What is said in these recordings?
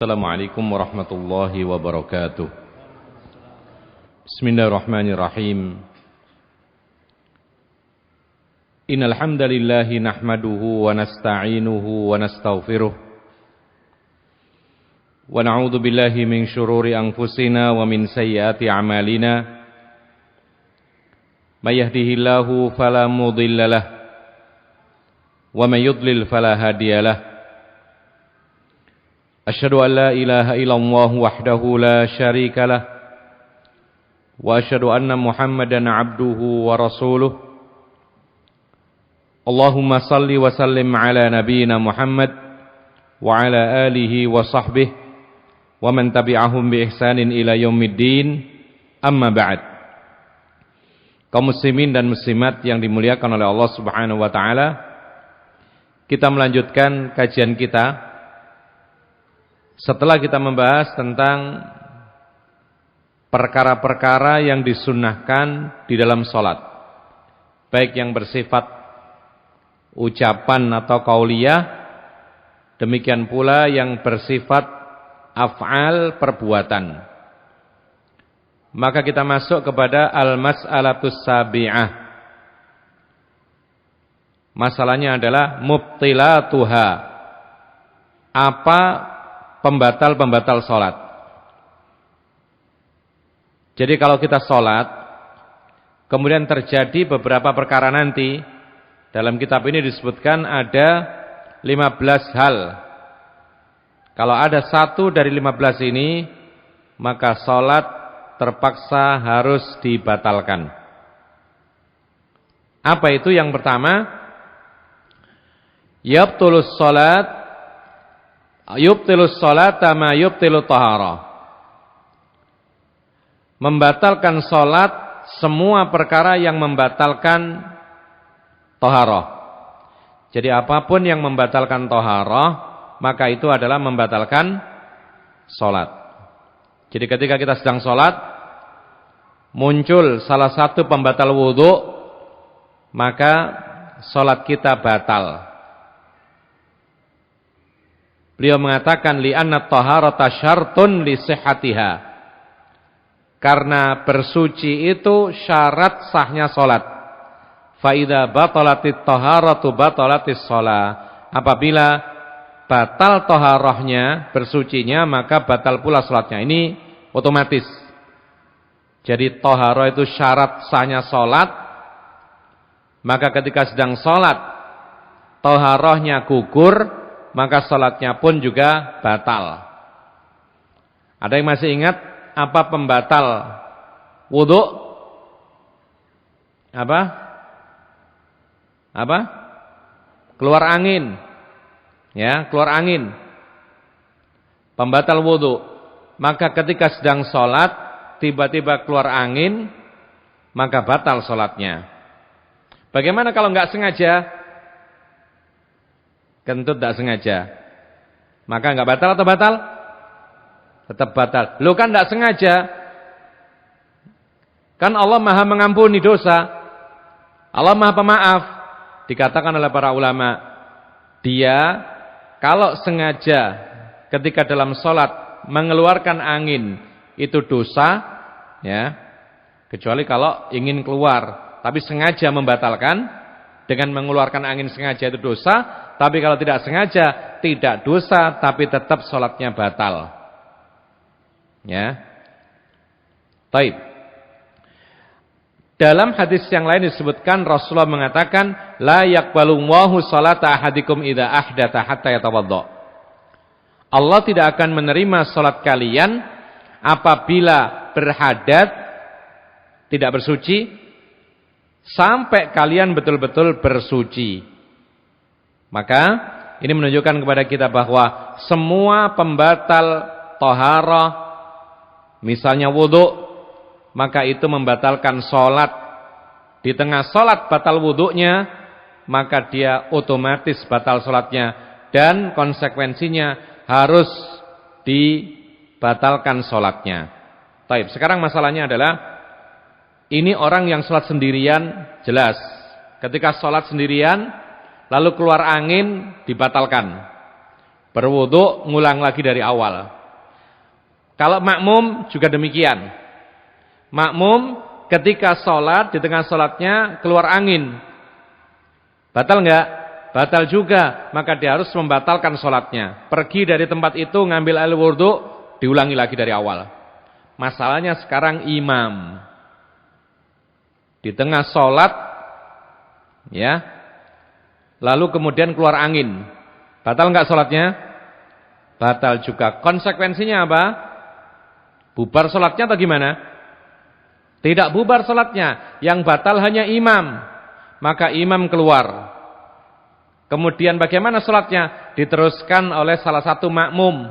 Assalamualaikum warahmatullahi wabarakatuh. Bismillahirrahmanirrahim. Innal hamdalillahi nahmaduhu wa nasta'inuhu wa nastaghfiruh. Wa na'udzu billahi min syururi anfusina wa min sayyiati a'malina. May yahdihillahu fala mudilla lahu wa may yudlil fala hadiya lahu. Asyhadu an la ilaha illallah wahdahu la syarika lah wa asyhadu anna Muhammadan abduhu wa rasuluh. Allahumma salli wa sallim ala nabiyyina Muhammad wa ala alihi wa sahbihi wa man tabi'ahum bi ihsanin ila yaumiddin. Amma ba'd. Kaum muslimin dan muslimat yang dimuliakan oleh Allah Subhanahu wa taala, kita melanjutkan kajian kita setelah kita membahas tentang perkara-perkara yang disunnahkan di dalam sholat, baik yang bersifat ucapan atau qauliyah, demikian pula yang bersifat af'al, perbuatan. Maka kita masuk kepada al-mas'alatus sabi'ah. Masalahnya adalah mubtilatuha. Apa pembatal-pembatal sholat? Jadi kalau kita sholat, kemudian terjadi beberapa perkara nanti, dalam kitab ini disebutkan ada 15 hal. Kalau ada satu dari 15 ini, maka sholat terpaksa harus dibatalkan. Apa itu? Yang pertama, yubtilus sholata ma yubtilut taharah. Membatalkan sholat semua perkara yang membatalkan taharah. Jadi apapun yang membatalkan taharah, maka itu adalah membatalkan sholat. Jadi ketika kita sedang sholat, muncul salah satu pembatal wudhu, maka sholat kita batal. Beliau mengatakan li'anna taharata syartun li sihhatiha. Karena bersuci itu syarat sahnya salat. Fa idza batalatit taharatu batalatis shalah. Apabila batal taharahnya, bersucinya, maka batal pula salatnya. Ini otomatis. Jadi taharah itu syarat sahnya salat. Maka ketika sedang salat taharahnya gugur, maka salatnya pun juga batal. Ada yang masih ingat apa pembatal wudu? Apa? Keluar angin. Ya, keluar angin. Pembatal wudu. Maka ketika sedang sholat, tiba-tiba keluar angin, maka batal sholatnya. Bagaimana kalau nggak sengaja? Kentut tidak sengaja, maka nggak batal atau batal? Tetap batal. Lu kan tidak sengaja. Kan Allah Maha mengampuni dosa. Allah Maha pemaaf. Dikatakan oleh para ulama, dia kalau sengaja ketika dalam sholat mengeluarkan angin itu dosa, ya. Kecuali kalau ingin keluar, tapi sengaja membatalkan dengan mengeluarkan angin sengaja itu dosa. Tapi kalau tidak sengaja tidak dosa, tapi tetap sholatnya batal. Ya. Taib. Dalam hadis yang lain disebutkan Rasulullah mengatakan la yaqbalullahu sholata ahadikum idza ahdatha hatta yatawadda. Allah tidak akan menerima salat kalian apabila berhadat, tidak bersuci, sampai kalian betul-betul bersuci. Maka ini menunjukkan kepada kita bahwa semua pembatal taharah, misalnya wudu, maka itu membatalkan sholat. Di tengah sholat batal wudunya, maka dia otomatis batal sholatnya. Dan konsekuensinya harus dibatalkan sholatnya. Taib. Sekarang masalahnya adalah, ini orang yang sholat sendirian, jelas. Ketika sholat sendirian, lalu keluar angin, dibatalkan. berwudu, ngulang lagi dari awal. Kalau makmum juga demikian. Makmum ketika sholat, di tengah sholatnya keluar angin, batal enggak? Batal juga, maka dia harus membatalkan sholatnya. Pergi dari tempat itu, ngambil air wudu, diulangi lagi dari awal. Masalahnya sekarang imam di tengah sholat, ya, lalu kemudian keluar angin, batal enggak sholatnya? Batal juga. Konsekuensinya apa? Bubar sholatnya atau gimana? Tidak bubar sholatnya, yang batal hanya imam. Maka imam keluar. Kemudian bagaimana sholatnya? Diteruskan oleh salah satu makmum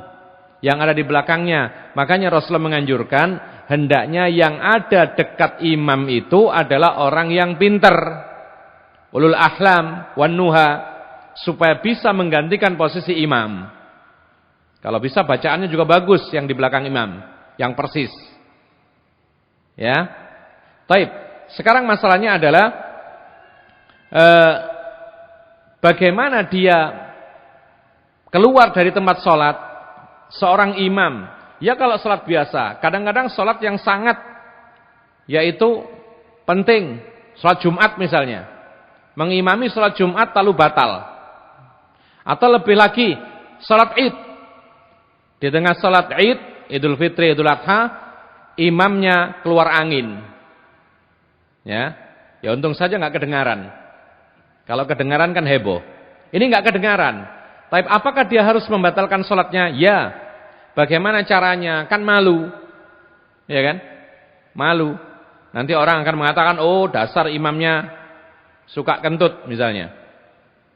yang ada di belakangnya. Makanya Rasulullah menganjurkan, hendaknya yang ada dekat imam itu adalah orang yang pintar, ulul ahlam wan nuha, supaya bisa menggantikan posisi imam. Kalau bisa bacaannya juga bagus yang di belakang imam, yang persis. Ya. Taib. Sekarang masalahnya adalah bagaimana dia keluar dari tempat sholat seorang imam. Ya kalau sholat biasa, kadang-kadang sholat yang sangat, yaitu penting, sholat Jumat misalnya, mengimami sholat Jumat lalu batal. Atau lebih lagi, sholat Id. Di tengah sholat Id, Idul Fitri, Idul Adha, imamnya keluar angin. Ya untung saja nggak kedengaran. Kalau kedengaran kan heboh. Ini nggak kedengaran. Tapi apakah dia harus membatalkan sholatnya? Ya. Bagaimana caranya? Kan malu. Ya kan? Malu. Nanti orang akan mengatakan, oh dasar imamnya suka kentut misalnya.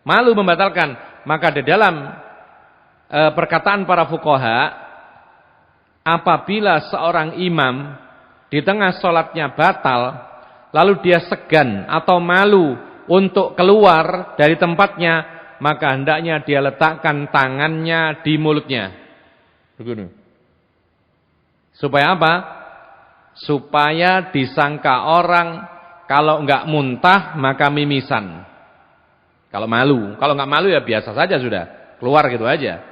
Malu membatalkan. Maka di dalam perkataan para fuqaha, apabila seorang imam di tengah sholatnya batal, lalu dia segan atau malu untuk keluar dari tempatnya, maka hendaknya dia letakkan tangannya di mulutnya. Begini. Supaya apa? Supaya disangka orang kalau enggak muntah maka mimisan. Kalau malu, kalau enggak malu ya biasa saja sudah, keluar gitu aja.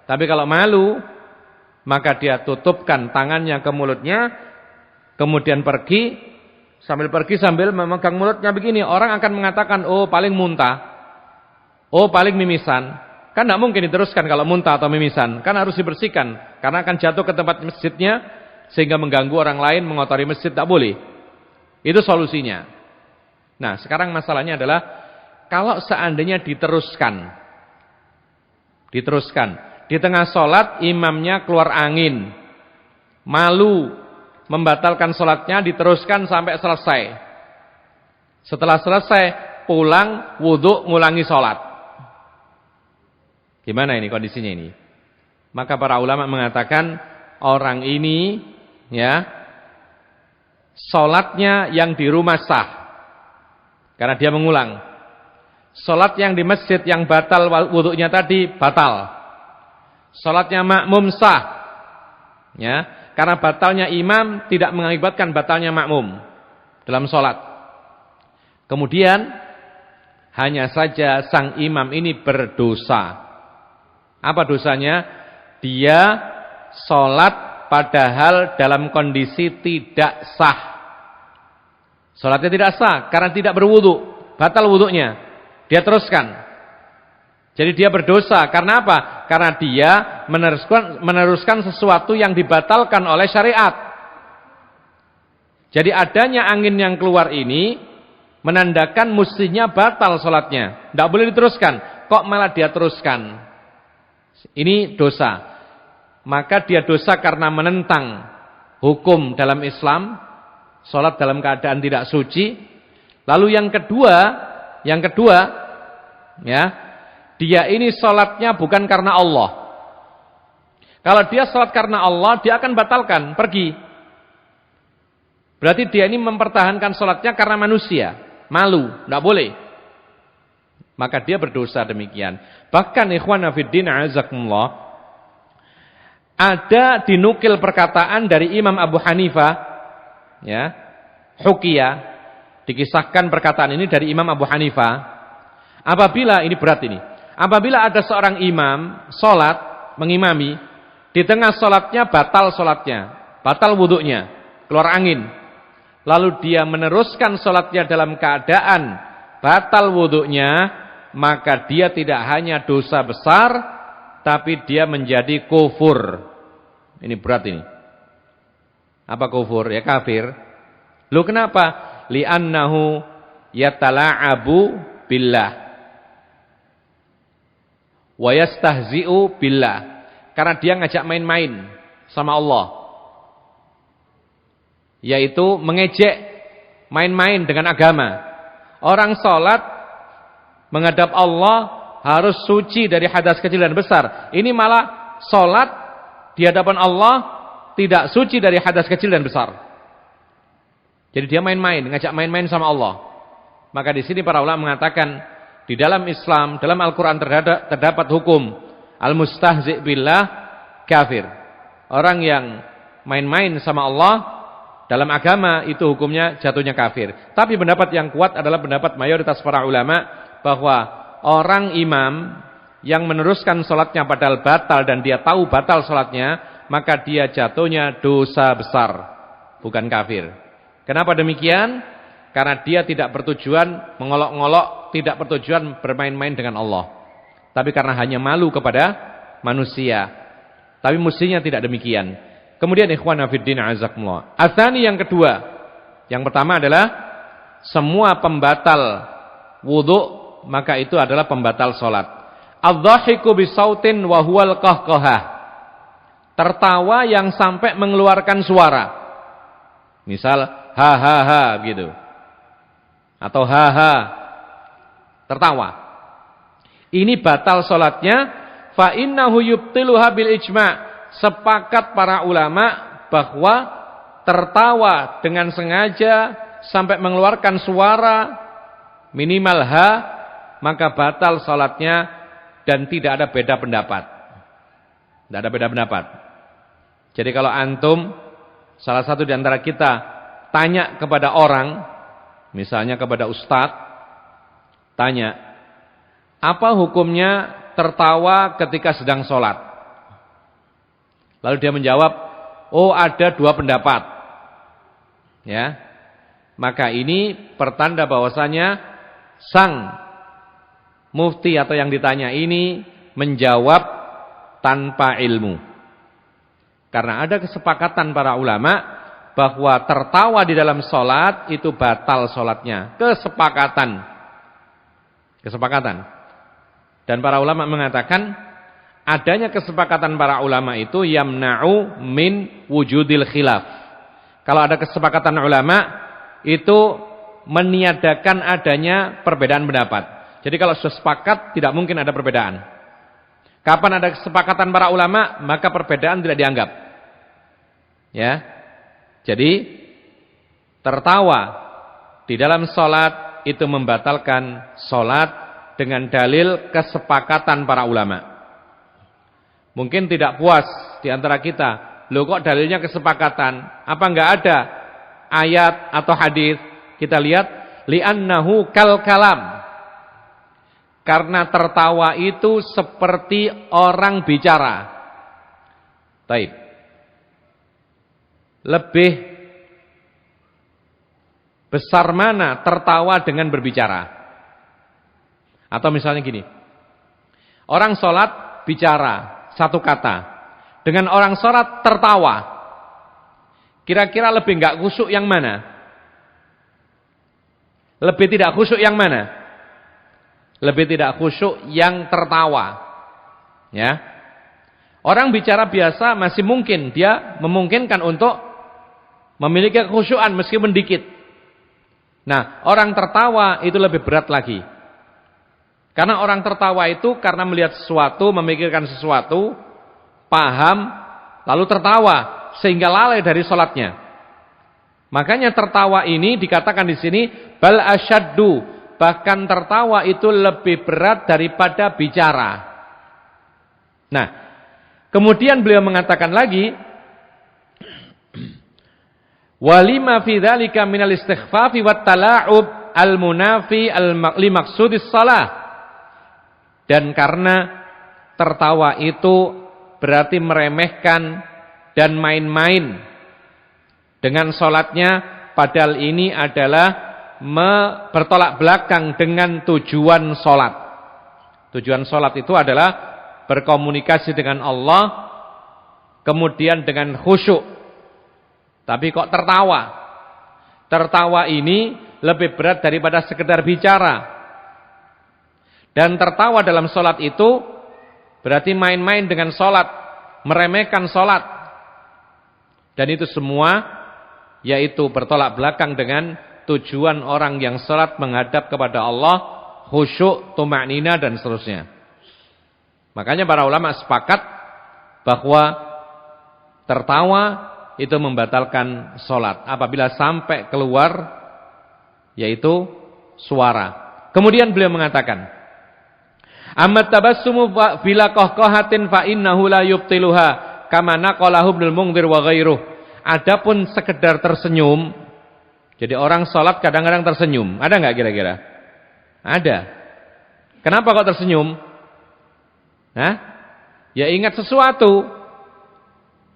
Tapi kalau malu, maka dia tutupkan tangannya ke mulutnya, kemudian pergi. Sambil pergi sambil memegang mulutnya begini, orang akan mengatakan, oh paling muntah, oh paling mimisan. Kan tidak mungkin diteruskan kalau muntah atau mimisan, kan harus dibersihkan, karena akan jatuh ke tempat masjidnya, sehingga mengganggu orang lain, mengotori masjid, tak boleh. Itu solusinya. Nah sekarang masalahnya adalah, kalau seandainya diteruskan, di tengah sholat imamnya keluar angin, malu, membatalkan sholatnya, diteruskan sampai selesai. Setelah selesai, pulang, wudhu, ngulangi sholat. Gimana ini kondisinya ini? Maka para ulama mengatakan, orang ini, ya, sholatnya yang di rumah sah. Karena dia mengulang. Sholat yang di masjid yang batal wudhunya tadi, batal. Sholatnya makmum sah. Ya. Karena batalnya imam tidak mengakibatkan batalnya makmum dalam sholat. Kemudian hanya saja sang imam ini berdosa. Apa dosanya? Dia sholat padahal dalam kondisi tidak sah. Sholatnya tidak sah karena tidak berwudu, batal wudunya. Dia teruskan. Jadi dia berdosa. Karena apa? Karena dia meneruskan sesuatu yang dibatalkan oleh syariat. Jadi adanya angin yang keluar ini menandakan mestinya batal sholatnya. Tidak boleh diteruskan. Kok malah dia teruskan? Ini dosa. Maka dia dosa karena menentang hukum dalam Islam. Sholat dalam keadaan tidak suci. Lalu yang kedua, ya, dia ini sholatnya bukan karena Allah. Kalau dia sholat karena Allah, dia akan batalkan, pergi. Berarti dia ini mempertahankan sholatnya karena manusia. Malu, tidak boleh. Maka dia berdosa demikian. Bahkan ikhwana fiddin azakumullah, ada dinukil perkataan dari Imam Abu Hanifah, ya, hukiyah, dikisahkan perkataan ini dari Imam Abu Hanifah. Apabila, ini berat ini, apabila ada seorang imam salat mengimami, di tengah salatnya batal salatnya, batal wudunya, keluar angin, lalu dia meneruskan salatnya dalam keadaan batal wudunya, maka dia tidak hanya dosa besar, tapi dia menjadi kufur. Ini berat ini. Apa kufur? Ya kafir. Lu kenapa? Li'annahu yatala'abu billah wa yastahzi'u billah. Karena dia ngajak main-main sama Allah. Yaitu mengejek, main-main dengan agama. Orang salat menghadap Allah harus suci dari hadas kecil dan besar. Ini malah salat di hadapan Allah tidak suci dari hadas kecil dan besar. Jadi dia main-main, ngajak main-main sama Allah. Maka di sini para ulama mengatakan di dalam Islam, dalam Al-Qur'an terdapat hukum al-mustahzi' billah kafir. Orang yang main-main sama Allah dalam agama itu hukumnya jatuhnya kafir. Tapi pendapat yang kuat adalah pendapat mayoritas para ulama bahwa orang imam yang meneruskan salatnya padahal batal dan dia tahu batal salatnya, maka dia jatuhnya dosa besar, bukan kafir. Kenapa demikian? Karena dia tidak bertujuan mengolok-ngolok, tidak bertujuan bermain-main dengan Allah. Tapi karena hanya malu kepada manusia. Tapi mestinya tidak demikian. Kemudian ikhwana fiddin azakumullah. Atsani yang kedua. Yang pertama adalah semua pembatal wudu, maka itu adalah pembatal salat. Adz-dhahiku bisautin wa huwal qahqahah. Tertawa yang sampai mengeluarkan suara. Misal ha ha ha gitu. Atau ha ha. Tertawa. Ini batal salatnya, fa innahu yubtiluha bil ijma'. Sepakat para ulama bahwa tertawa dengan sengaja sampai mengeluarkan suara minimal ha, maka batal salatnya dan tidak ada beda pendapat. Tidak ada beda pendapat. Jadi kalau antum salah satu di antara kita tanya kepada orang, misalnya kepada ustadz, tanya, apa hukumnya tertawa ketika sedang sholat? Lalu dia menjawab, oh ada dua pendapat. Ya, maka ini pertanda bahwasanya sang mufti atau yang ditanya ini menjawab tanpa ilmu. Karena ada kesepakatan para ulama bahwa tertawa di dalam sholat itu batal sholatnya. Kesepakatan. Dan para ulama mengatakan adanya kesepakatan para ulama itu yamna'u min wujudil khilaf. Kalau ada kesepakatan ulama itu meniadakan adanya perbedaan pendapat. Jadi kalau sudah sepakat tidak mungkin ada perbedaan. Kapan ada kesepakatan para ulama maka perbedaan tidak dianggap. Ya. Jadi tertawa di dalam sholat itu membatalkan sholat dengan dalil kesepakatan para ulama. Mungkin tidak puas di antara kita, loh kok dalilnya kesepakatan? Apa enggak ada ayat atau hadis? Kita lihat, li'annahu kal kalam. Karena tertawa itu seperti orang bicara. Taib. Lebih besar mana tertawa dengan berbicara? Atau misalnya gini, orang sholat bicara satu kata, dengan orang sholat tertawa, kira-kira lebih enggak khusyuk yang mana? Lebih tidak khusyuk yang mana? Lebih tidak khusyuk yang tertawa. Ya, orang bicara biasa masih mungkin, dia memungkinkan untuk memiliki kekhusyuan meskipun dikit. Nah, orang tertawa itu lebih berat lagi. Karena orang tertawa itu karena melihat sesuatu, memikirkan sesuatu, paham, lalu tertawa sehingga lalai dari sholatnya. Makanya tertawa ini dikatakan di sini bal asyaddu, bahkan tertawa itu lebih berat daripada bicara. Nah, kemudian beliau mengatakan lagi, walima fi dzalika minal istighfafi wat tala'ub al munafi li maqsudis shalah. Dan karena tertawa itu berarti meremehkan dan main-main dengan sholatnya, padahal ini adalah bertolak belakang dengan tujuan sholat. Tujuan sholat itu adalah berkomunikasi dengan Allah, kemudian dengan khusyuk. Tapi kok tertawa? Tertawa ini lebih berat daripada sekedar bicara. Dan tertawa dalam sholat itu berarti main-main dengan sholat, meremehkan sholat. Dan itu semua yaitu bertolak belakang dengan tujuan orang yang sholat menghadap kepada Allah, khusyuk, tuma'nina dan seterusnya. Makanya para ulama sepakat bahwa tertawa itu membatalkan sholat apabila sampai keluar yaitu suara. Kemudian beliau mengatakan, Amma tabassumu bila qahqahatin fa innahu la yubtiluha kama naqalahu Ibnul Mundhir wa ghairuh. Adapun sekedar tersenyum, jadi orang salat kadang-kadang tersenyum. Ada enggak kira-kira? Ada. Kenapa kok tersenyum? Hah? Ya ingat sesuatu.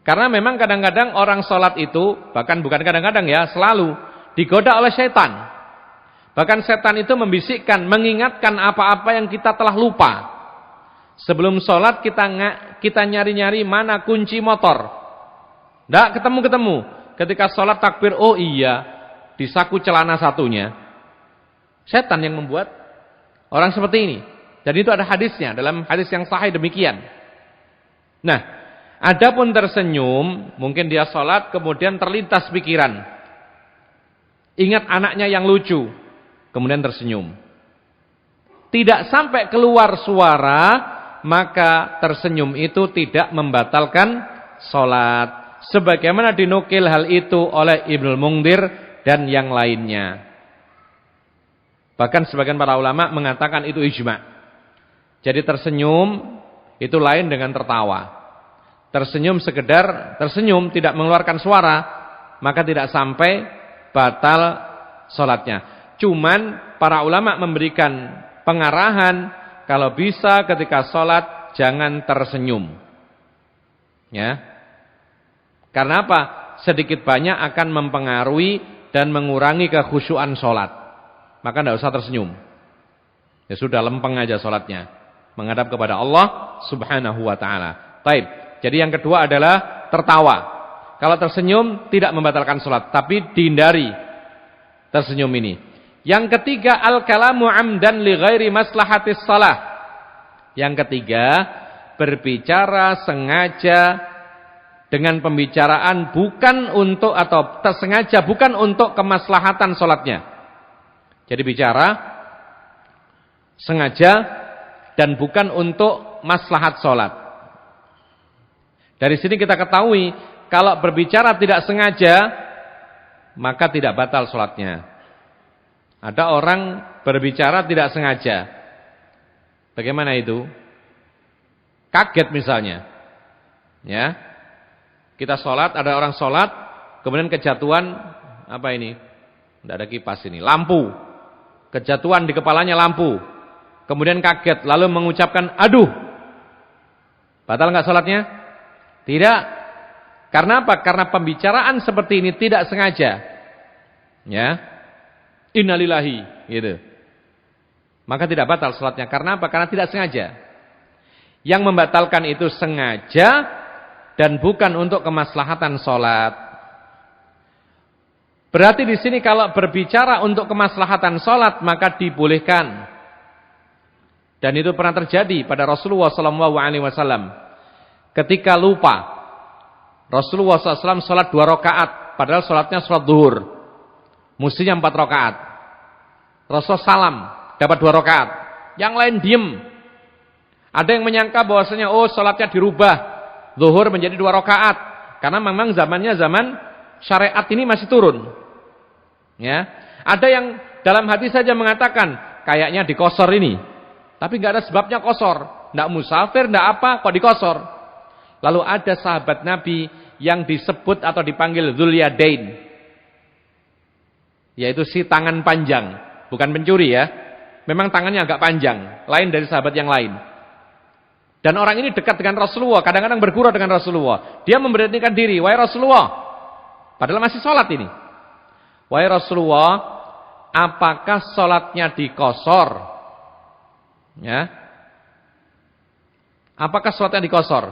Karena memang kadang-kadang orang salat itu, bahkan bukan kadang-kadang ya, selalu digoda oleh setan. Bahkan setan itu membisikkan, mengingatkan apa-apa yang kita telah lupa. Sebelum sholat kita nyari-nyari mana kunci motor. Tidak ketemu-ketemu. Ketika sholat takbir, oh iya, di saku celana satunya. Setan yang membuat orang seperti ini. Dan itu ada hadisnya, dalam hadis yang sahih demikian. Nah, adapun tersenyum, mungkin dia sholat kemudian terlintas pikiran. Ingat anaknya yang lucu. Kemudian tersenyum. Tidak sampai keluar suara, maka tersenyum itu tidak membatalkan sholat. Sebagaimana dinukil hal itu oleh Ibnul Mundhir dan yang lainnya. Bahkan sebagian para ulama mengatakan itu ijma'. Jadi tersenyum itu lain dengan tertawa. Tersenyum sekedar tersenyum, tidak mengeluarkan suara, maka tidak sampai batal sholatnya. Cuman para ulama memberikan pengarahan kalau bisa ketika sholat jangan tersenyum. Ya. Karena apa? Sedikit banyak akan mempengaruhi dan mengurangi kekhusyuan sholat. Maka tidak usah tersenyum. Ya sudah, lempeng aja sholatnya. Menghadap kepada Allah subhanahu wa ta'ala. Baik. Jadi yang kedua adalah tertawa. Kalau tersenyum tidak membatalkan sholat, tapi dihindari tersenyum ini. Yang ketiga, al-kalamu amdan li ghairi maslahatis shalah. Yang ketiga, berbicara sengaja dengan pembicaraan bukan untuk atau tersengaja bukan untuk kemaslahatan sholatnya. Jadi bicara sengaja dan bukan untuk maslahat sholat. Dari sini kita ketahui kalau berbicara tidak sengaja maka tidak batal sholatnya. Ada orang berbicara tidak sengaja. Bagaimana itu? Kaget misalnya. Ya. Kita sholat, ada orang sholat, kemudian kejatuhan, apa ini? Tidak ada kipas ini, lampu. Kejatuhan di kepalanya lampu. Kemudian kaget, lalu mengucapkan, aduh. Batal nggak sholatnya? Tidak. Karena apa? Karena pembicaraan seperti ini tidak sengaja. Ya. Innalillahi, gitu. Maka tidak batal sholatnya. Karena apa? Karena tidak sengaja. Yang membatalkan itu sengaja dan bukan untuk kemaslahatan sholat. Berarti di sini kalau berbicara untuk kemaslahatan sholat maka dibolehkan. Dan itu pernah terjadi pada Rasulullah SAW. Ketika lupa, Rasulullah SAW sholat 2 rakaat, padahal sholatnya sholat zuhur. Mestinya 4 rakaat. Rasul salam, dapat 2 rakaat. Yang lain diem. Ada yang menyangka bahwasanya oh sholatnya dirubah. Zuhur menjadi 2 rakaat. Karena memang zamannya zaman syariat ini masih turun. Ya. Ada yang dalam hati saja mengatakan, kayaknya dikosor ini. Tapi enggak ada sebabnya kosor. Enggak musafir, enggak apa, kok dikosor. Lalu ada sahabat Nabi yang disebut atau dipanggil Dzul Yadain. Yaitu si tangan panjang, bukan pencuri ya. memang tangannya agak panjang, lain dari sahabat yang lain. Dan orang ini dekat dengan Rasulullah, kadang-kadang bergurau dengan Rasulullah. Dia memberanikan diri, wahai Rasulullah, padahal masih sholat ini. Wahai Rasulullah, apakah sholatnya dikosor? Ya, apakah sholatnya dikosor?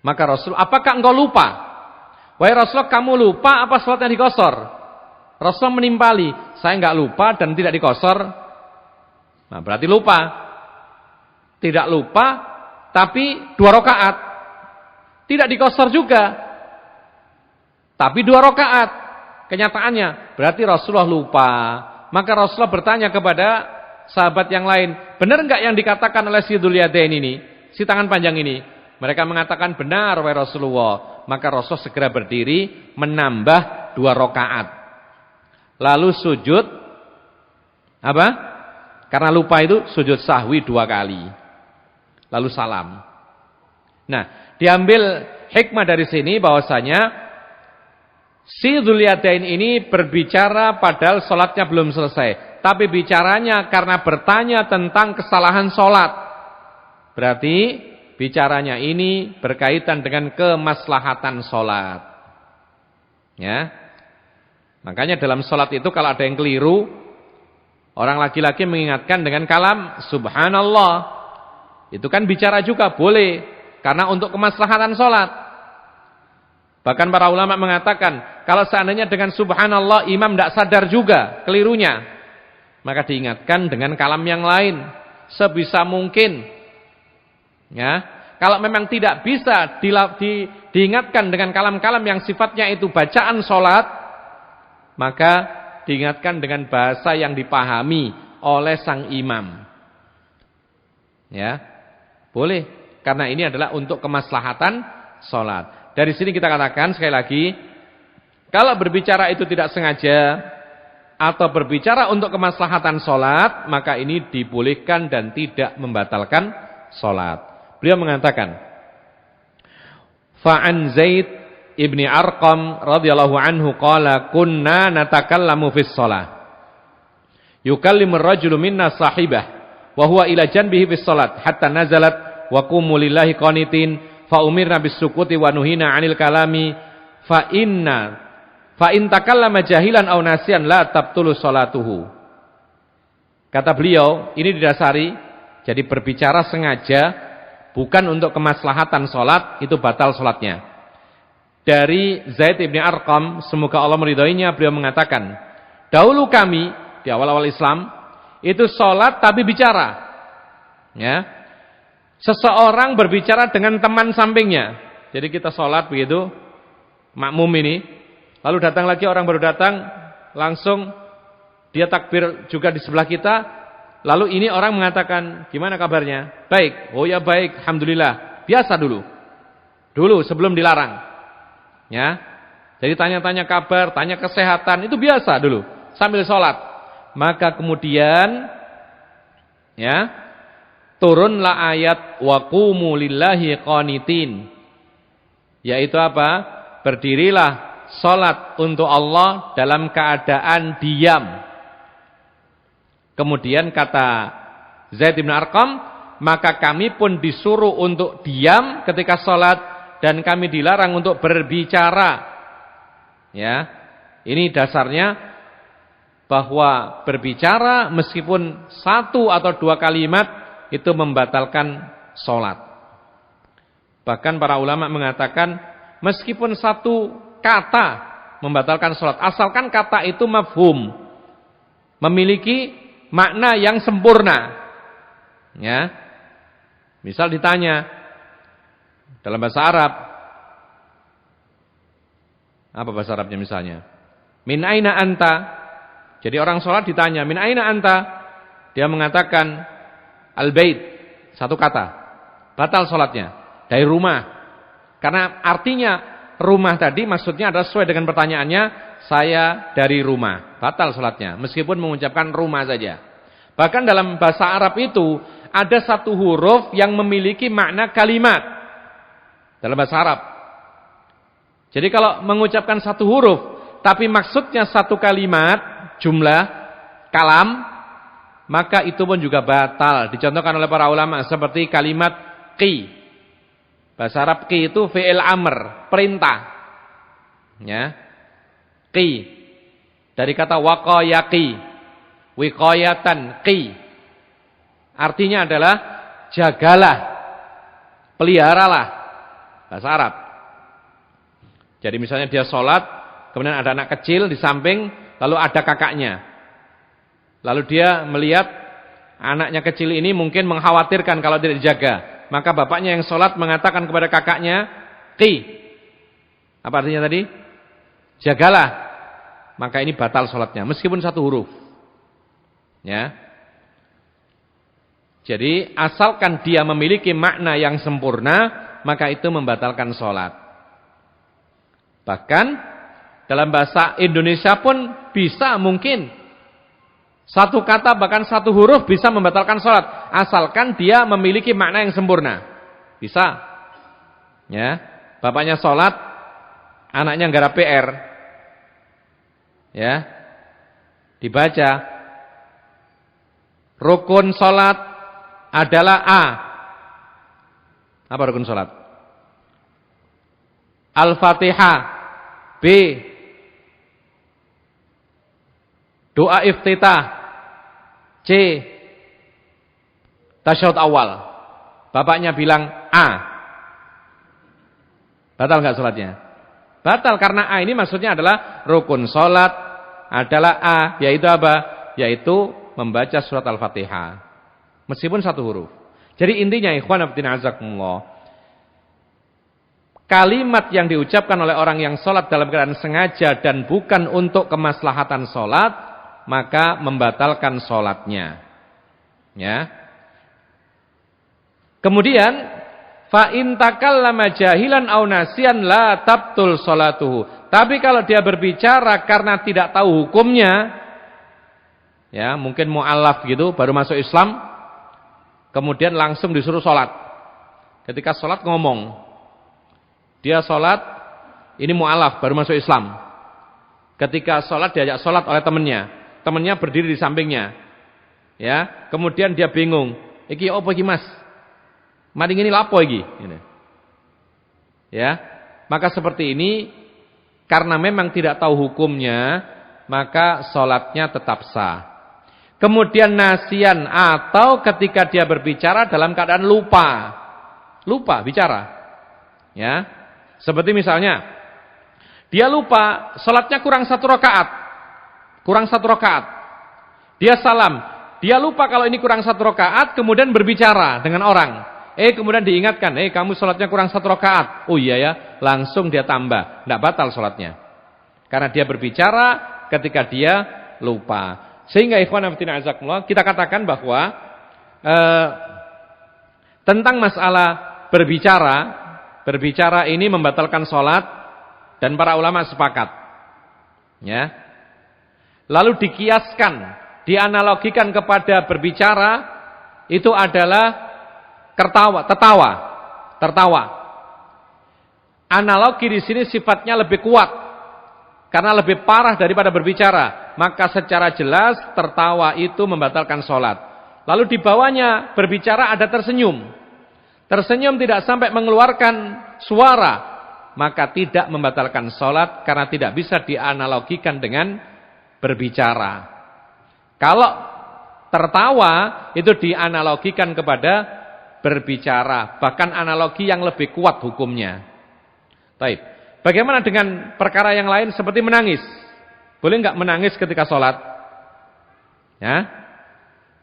Maka Rasul, apakah engkau lupa? Wahai Rasulullah, kamu lupa apa sholatnya dikosor? Rasul menimpali, saya enggak lupa dan tidak dikosor. Nah, berarti lupa. Tidak lupa, tapi 2 rakaat. Tidak dikosor juga, tapi 2 rakaat. Kenyataannya, berarti Rasulullah lupa. Maka Rasulullah bertanya kepada sahabat yang lain, benar enggak yang dikatakan oleh si Dzul Yadain ini, si tangan panjang ini? Mereka mengatakan benar, wahai Rasulullah. Maka Rasulullah segera berdiri menambah 2 rakaat. Lalu sujud apa? Karena lupa itu sujud sahwi 2 kali. Lalu salam. Nah, diambil hikmah dari sini bahwasanya si Dzul Yadain ini berbicara padahal sholatnya belum selesai. Tapi bicaranya karena bertanya tentang kesalahan sholat. Berarti bicaranya ini berkaitan dengan kemaslahatan sholat. Ya. Makanya dalam sholat itu kalau ada yang keliru, orang laki-laki mengingatkan dengan kalam subhanallah. Itu kan bicara juga boleh, karena untuk kemaslahatan sholat. Bahkan para ulama mengatakan, kalau seandainya dengan subhanallah imam tidak sadar juga kelirunya, maka diingatkan dengan kalam yang lain sebisa mungkin. Ya, kalau memang tidak bisa diingatkan dengan kalam-kalam yang sifatnya itu bacaan sholat, maka diingatkan dengan bahasa yang dipahami oleh sang imam. Ya, boleh, karena ini adalah untuk kemaslahatan sholat. Dari sini kita katakan sekali lagi, kalau berbicara itu tidak sengaja atau berbicara untuk kemaslahatan sholat, maka ini dibolehkan dan tidak membatalkan sholat. Beliau mengatakan, Fa'an Zaid ibni Arqam radhiyallahu anhu qala kunna natakallamu fis shalah. Yukallimu ar-rajulu minna sahibah wa huwa ila janbihi fis salat hatta nazalat wa qumu lillahi qanitin fa umirna bis sukuti wa nuhina 'anil kalami fa in takallama jahilan aw nasiyan la tabtulu salatuhu. Kata beliau, ini didasari jadi berbicara sengaja bukan untuk kemaslahatan sholat, itu batal sholatnya. Dari Zaid ibn Arqam, semoga Allah meridhoinya, beliau mengatakan, dahulu kami, di awal-awal Islam, itu sholat tapi bicara. Ya, seseorang berbicara dengan teman sampingnya. Jadi kita sholat begitu, makmum ini, lalu datang lagi orang baru datang, langsung dia takbir juga di sebelah kita. Lalu ini orang mengatakan, gimana kabarnya? Baik. Oh ya baik, alhamdulillah. Biasa dulu sebelum dilarang. Ya. Jadi tanya-tanya kabar, tanya kesehatan, itu biasa dulu sambil sholat. Maka kemudian ya, turunlah ayat wa qumu lillahi qanitin. Yaitu apa? Berdirilah sholat untuk Allah dalam keadaan diam. Kemudian kata Zaid bin Arqam, maka kami pun disuruh untuk diam ketika sholat dan kami dilarang untuk berbicara. Ya, ini dasarnya bahwa berbicara meskipun 1 atau 2 kalimat itu membatalkan sholat. Bahkan para ulama mengatakan meskipun 1 kata membatalkan sholat, asalkan kata itu mafhum, memiliki makna yang sempurna. Ya. Misal ditanya dalam bahasa Arab, apa bahasa Arabnya misalnya? Min aina anta? Jadi orang sholat ditanya, min aina anta? Dia mengatakan al-bait, 1 kata. Batal sholatnya. Dari rumah. Karena artinya rumah tadi maksudnya adalah sesuai dengan pertanyaannya, saya dari rumah. Batal sholatnya, meskipun mengucapkan rumah saja. Bahkan dalam bahasa Arab itu ada 1 huruf yang memiliki makna kalimat. Dalam bahasa Arab. Jadi kalau mengucapkan 1 huruf, tapi maksudnya 1 kalimat, jumlah kalam, maka itu pun juga batal. Dicontohkan oleh para ulama seperti kalimat qi. Bahasa Arab qi itu fi'il amr, perintah. Ya. Qi. Dari kata waqayaqi, wiqayatan qi. Artinya adalah jagalah, peliharalah. Bahasa Arab. Jadi misalnya dia sholat, kemudian ada anak kecil di samping, lalu ada kakaknya. Lalu dia melihat anaknya kecil ini mungkin mengkhawatirkan kalau tidak dijaga. Maka bapaknya yang sholat mengatakan kepada kakaknya, qi. Apa artinya tadi? Jagalah. Maka ini batal sholatnya, meskipun satu huruf. Ya. Jadi asalkan dia memiliki makna yang sempurna, maka itu membatalkan sholat. Bahkan dalam bahasa Indonesia pun bisa mungkin satu kata bahkan satu huruf bisa membatalkan sholat, asalkan dia memiliki makna yang sempurna. Bisa. Ya, bapaknya sholat, anaknya nggarap PR. Ya, dibaca. Rukun sholat adalah A. Apa rukun sholat? Al-Fatihah. B. Doa iftitah. C. Tasyahud awal. Bapaknya bilang A. Batal enggak sholatnya? Batal karena A ini maksudnya adalah rukun sholat adalah A. Yaitu apa? Yaitu membaca surat Al-Fatihah. Meskipun satu huruf. Jadi intinya ikhwan fillah azakumullah, kalimat yang diucapkan oleh orang yang sholat dalam keadaan sengaja dan bukan untuk kemaslahatan sholat, maka membatalkan sholatnya. Ya. Kemudian, fa in takallama jahilan aw nasiyan la tabtul sholatuhu. Tapi kalau dia berbicara karena tidak tahu hukumnya, ya mungkin mu'allaf gitu, baru masuk Islam, kemudian langsung disuruh sholat. Ketika sholat ngomong, dia sholat, ini mu'allaf, baru masuk Islam. Ketika sholat diajak sholat oleh temannya berdiri di sampingnya. Ya, kemudian dia bingung, iki apa iki Mas? Mari ini lapo iki? Ya, maka seperti ini karena memang tidak tahu hukumnya, maka sholatnya tetap sah. Kemudian nasian atau ketika dia berbicara dalam keadaan lupa bicara. Ya, seperti misalnya dia lupa sholatnya kurang satu rakaat, dia salam, dia lupa kalau ini kurang satu rakaat, kemudian berbicara dengan orang, kemudian diingatkan, kamu sholatnya kurang satu rakaat, oh iya ya, langsung dia tambah, tidak batal sholatnya, karena dia berbicara ketika dia lupa. Sehingga ikhwan fillah azakumullah, kita katakan bahwa tentang masalah berbicara ini membatalkan sholat dan para ulama sepakat. Ya. Lalu dikiaskan, dianalogikan kepada berbicara itu adalah tertawa. Analogi di sini sifatnya lebih kuat karena lebih parah daripada berbicara. Maka secara jelas tertawa itu membatalkan sholat. Lalu di bawahnya berbicara ada tersenyum. Tersenyum tidak sampai mengeluarkan suara, maka tidak membatalkan sholat karena tidak bisa dianalogikan dengan berbicara. Kalau tertawa itu dianalogikan kepada berbicara, bahkan analogi yang lebih kuat hukumnya. Baik. Bagaimana dengan perkara yang lain seperti menangis? Boleh enggak menangis ketika sholat? Ya?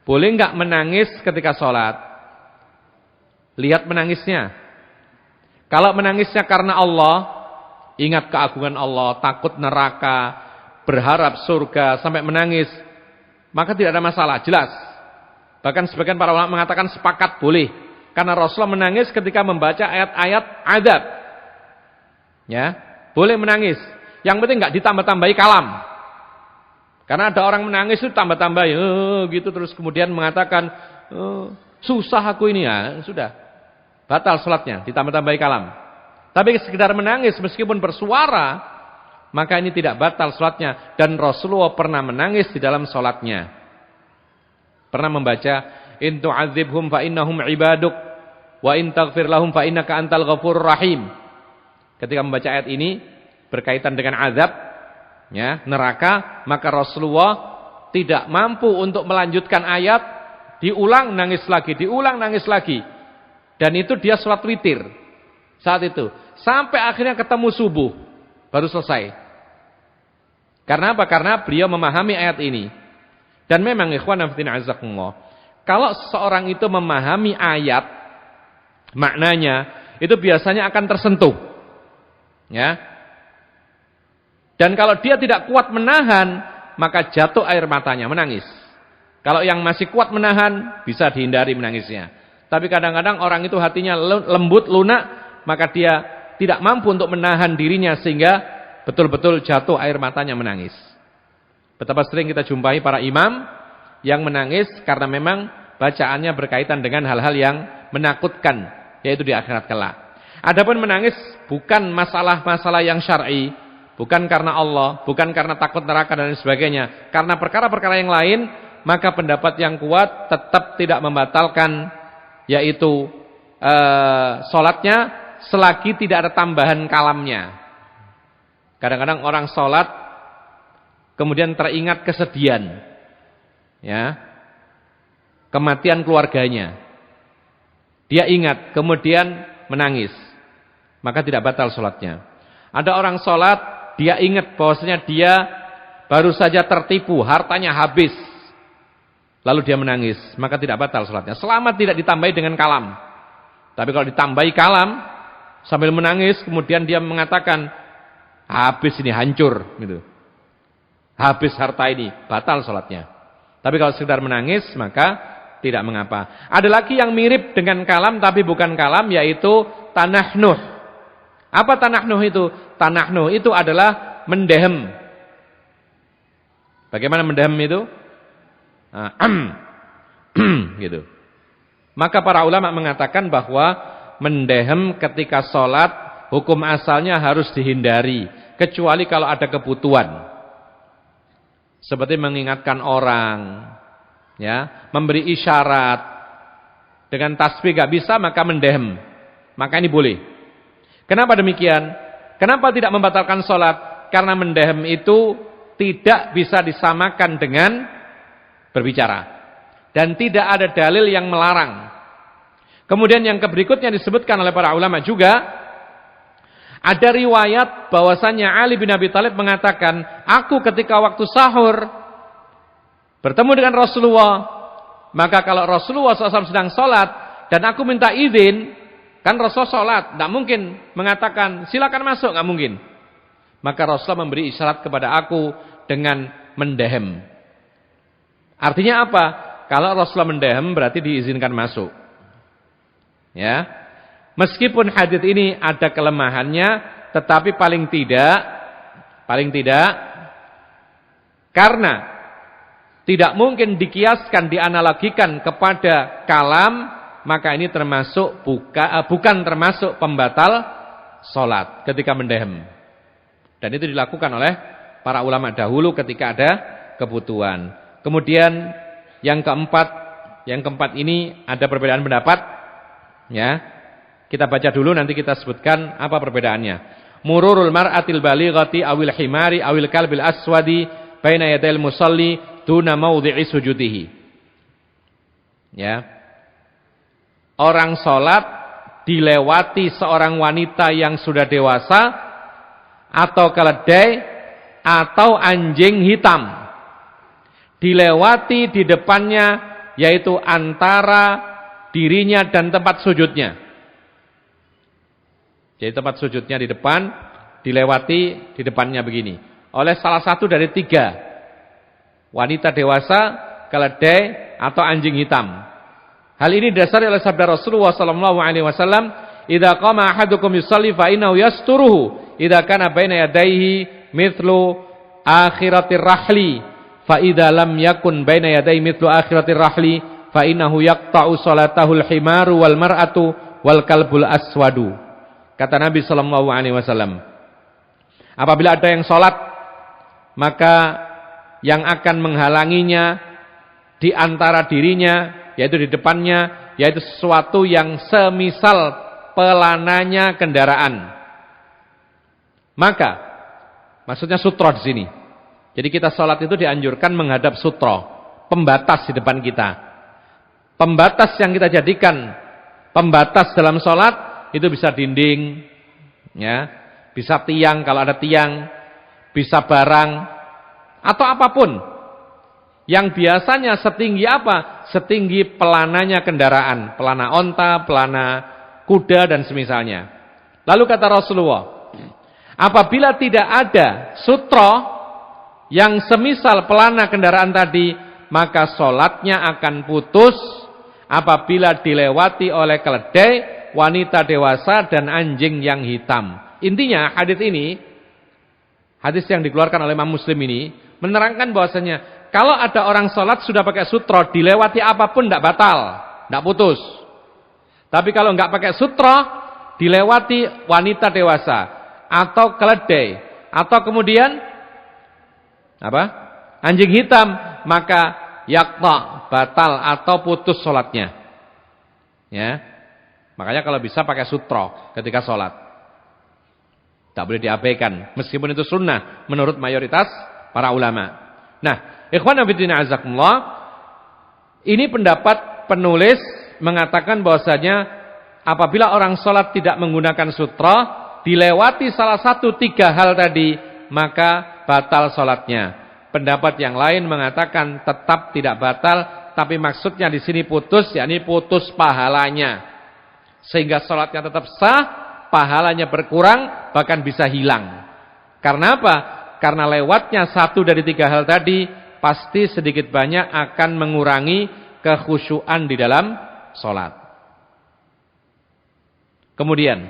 Boleh enggak menangis ketika sholat? Lihat menangisnya. Kalau menangisnya karena Allah, ingat keagungan Allah, takut neraka, berharap surga, sampai menangis, maka tidak ada masalah, jelas. Bahkan sebagian para ulama mengatakan sepakat boleh. Karena Rasulullah menangis ketika membaca ayat-ayat azab. Ya, boleh menangis. Yang penting enggak ditambah-tambahi kalam. Karena ada orang menangis itu tambah-tambah gitu terus kemudian mengatakan susah aku ini, ya sudah batal sholatnya, ditambah-tambahi kalam. Tapi sekedar menangis meskipun bersuara maka ini tidak batal salatnya. Dan Rasulullah pernah menangis di dalam salatnya. Pernah membaca, in tu'adzibhum fa innahum ibaduk wa in taghfir lahum fa innaka antal ghafurur rahim. Ketika membaca ayat ini berkaitan dengan azab, ya, neraka, maka Rasulullah tidak mampu untuk melanjutkan ayat, diulang nangis lagi, diulang nangis lagi. Dan itu dia sholat witir saat itu. Sampai akhirnya ketemu subuh, baru selesai. Karena apa? Karena beliau memahami ayat ini. Dan memang ikhwan fillah azakumullah, kalau seorang itu memahami ayat, maknanya itu biasanya akan tersentuh. Ya. Dan kalau dia tidak kuat menahan, maka jatuh air matanya, menangis. Kalau yang masih kuat menahan, bisa dihindari menangisnya. Tapi kadang-kadang orang itu hatinya lembut, lunak, maka dia tidak mampu untuk menahan dirinya sehingga betul-betul jatuh air matanya menangis. Betapa sering kita jumpai para imam yang menangis karena memang bacaannya berkaitan dengan hal-hal yang menakutkan, yaitu di akhirat kelak. Adapun menangis bukan masalah-masalah yang syar'i, bukan karena Allah, bukan karena takut neraka dan sebagainya, karena perkara-perkara yang lain, maka pendapat yang kuat tetap tidak membatalkan, yaitu sholatnya selagi tidak ada tambahan kalamnya. Kadang-kadang orang sholat kemudian teringat kesedihan, ya, kematian keluarganya. Dia ingat, kemudian menangis, maka tidak batal sholatnya. Ada orang sholat, dia ingat bahwasanya dia baru saja tertipu, hartanya habis, lalu dia menangis, maka tidak batal sholatnya. Selama tidak ditambahi dengan kalam. Tapi kalau ditambahi kalam, sambil menangis, kemudian dia mengatakan, habis ini, hancur, gitu. Habis harta ini, batal sholatnya. Tapi kalau sekedar menangis, maka tidak mengapa. Ada lagi yang mirip dengan kalam, tapi bukan kalam, yaitu tanahnuh. Apa tanahnuh itu? Tanahnuh itu adalah mendehem. Bagaimana mendehem itu? Gitu. Maka para ulama mengatakan bahwa mendehem ketika sholat, hukum asalnya harus dihindari. Kecuali kalau ada kebutuhan. Seperti mengingatkan orang, ya, memberi isyarat. Dengan tasbih gak bisa, maka mendehem. Maka ini boleh. Kenapa demikian? Kenapa tidak membatalkan sholat? Karena mendehem itu tidak bisa disamakan dengan berbicara. Dan tidak ada dalil yang melarang. Kemudian yang berikutnya disebutkan oleh para ulama juga, ada riwayat bahwasannya Ali bin Abi Thalib mengatakan, aku ketika waktu sahur bertemu dengan Rasulullah, maka kalau Rasulullah SAW sedang sholat dan aku minta izin, kan Rasulullah sholat, tidak mungkin mengatakan silakan masuk, nggak mungkin. Maka Rasulullah memberi isyarat kepada aku dengan mendehem. Artinya apa? Kalau Rasulullah mendehem berarti diizinkan masuk. Ya. Meskipun hadits ini ada kelemahannya, tetapi paling tidak karena tidak mungkin dikiaskan, dianalogikan kepada kalam, maka ini termasuk bukan termasuk pembatal sholat ketika mendehem. Dan itu dilakukan oleh para ulama dahulu ketika ada kebutuhan. Kemudian yang keempat ini ada perbedaan pendapat, ya. Kita baca dulu, nanti kita sebutkan apa perbedaannya. Mururul mar'atil balighati awil himari awil kalbil aswadi baina yadayil musalli duna maudhi'i sujudihi. Ya. Orang sholat dilewati seorang wanita yang sudah dewasa atau keledai atau anjing hitam. Dilewati di depannya, yaitu antara dirinya dan tempat sujudnya. Jadi tempat sujudnya di depan, dilewati di depannya begini. Oleh salah satu dari 3. Wanita dewasa, keledai, atau anjing hitam. Hal ini didasari oleh sabda Rasulullah SAW, "Idza qama ahadukum yusalli fa innahu yasturuhu, idza kana baina yadayhi mithlu akhiratir rahli, fa idza lam yakun baina yadayhi mithlu akhiratir rahli, fa innahu yaqta'u salatahul himaru wal mar'atu wal kalbul aswadu." Kata Nabi SAW, Apabila ada yang sholat, maka yang akan menghalanginya di antara dirinya, yaitu di depannya, yaitu sesuatu yang semisal pelananya kendaraan. Maka, maksudnya sutro di sini. Jadi kita sholat itu dianjurkan menghadap sutro, pembatas di depan kita. Pembatas yang kita jadikan pembatas dalam sholat itu bisa dinding, ya, bisa tiang kalau ada tiang, bisa barang atau apapun yang biasanya setinggi apa? Setinggi pelananya kendaraan, pelana onta, pelana kuda dan semisalnya. Lalu kata Rasulullah, apabila tidak ada sutro yang semisal pelana kendaraan tadi, maka sholatnya akan putus apabila dilewati oleh keledai, wanita dewasa dan anjing yang hitam. Intinya hadis ini, hadis yang dikeluarkan oleh Imam Muslim ini menerangkan bahwasanya kalau ada orang sholat sudah pakai sutro, dilewati apapun tidak batal, tidak putus. Tapi kalau nggak pakai sutro, dilewati wanita dewasa atau keledai atau kemudian apa? Anjing hitam, maka yaqta, batal atau putus sholatnya. Ya, makanya kalau bisa pakai sutro ketika sholat, tak boleh diabaikan, meskipun itu sunnah menurut mayoritas para ulama. Nah, ikhwan fillah azakumullah, ini pendapat penulis mengatakan bahwasanya apabila orang sholat tidak menggunakan sutro, dilewati salah satu 3 hal tadi, maka batal sholatnya. Pendapat yang lain mengatakan tetap tidak batal, tapi maksudnya di sini putus, yakni putus pahalanya, sehingga sholatnya tetap sah, pahalanya berkurang, bahkan bisa hilang. Karena apa? Karena lewatnya 1 dari 3 hal tadi, pasti sedikit banyak akan mengurangi kekhusyuan di dalam sholat. Kemudian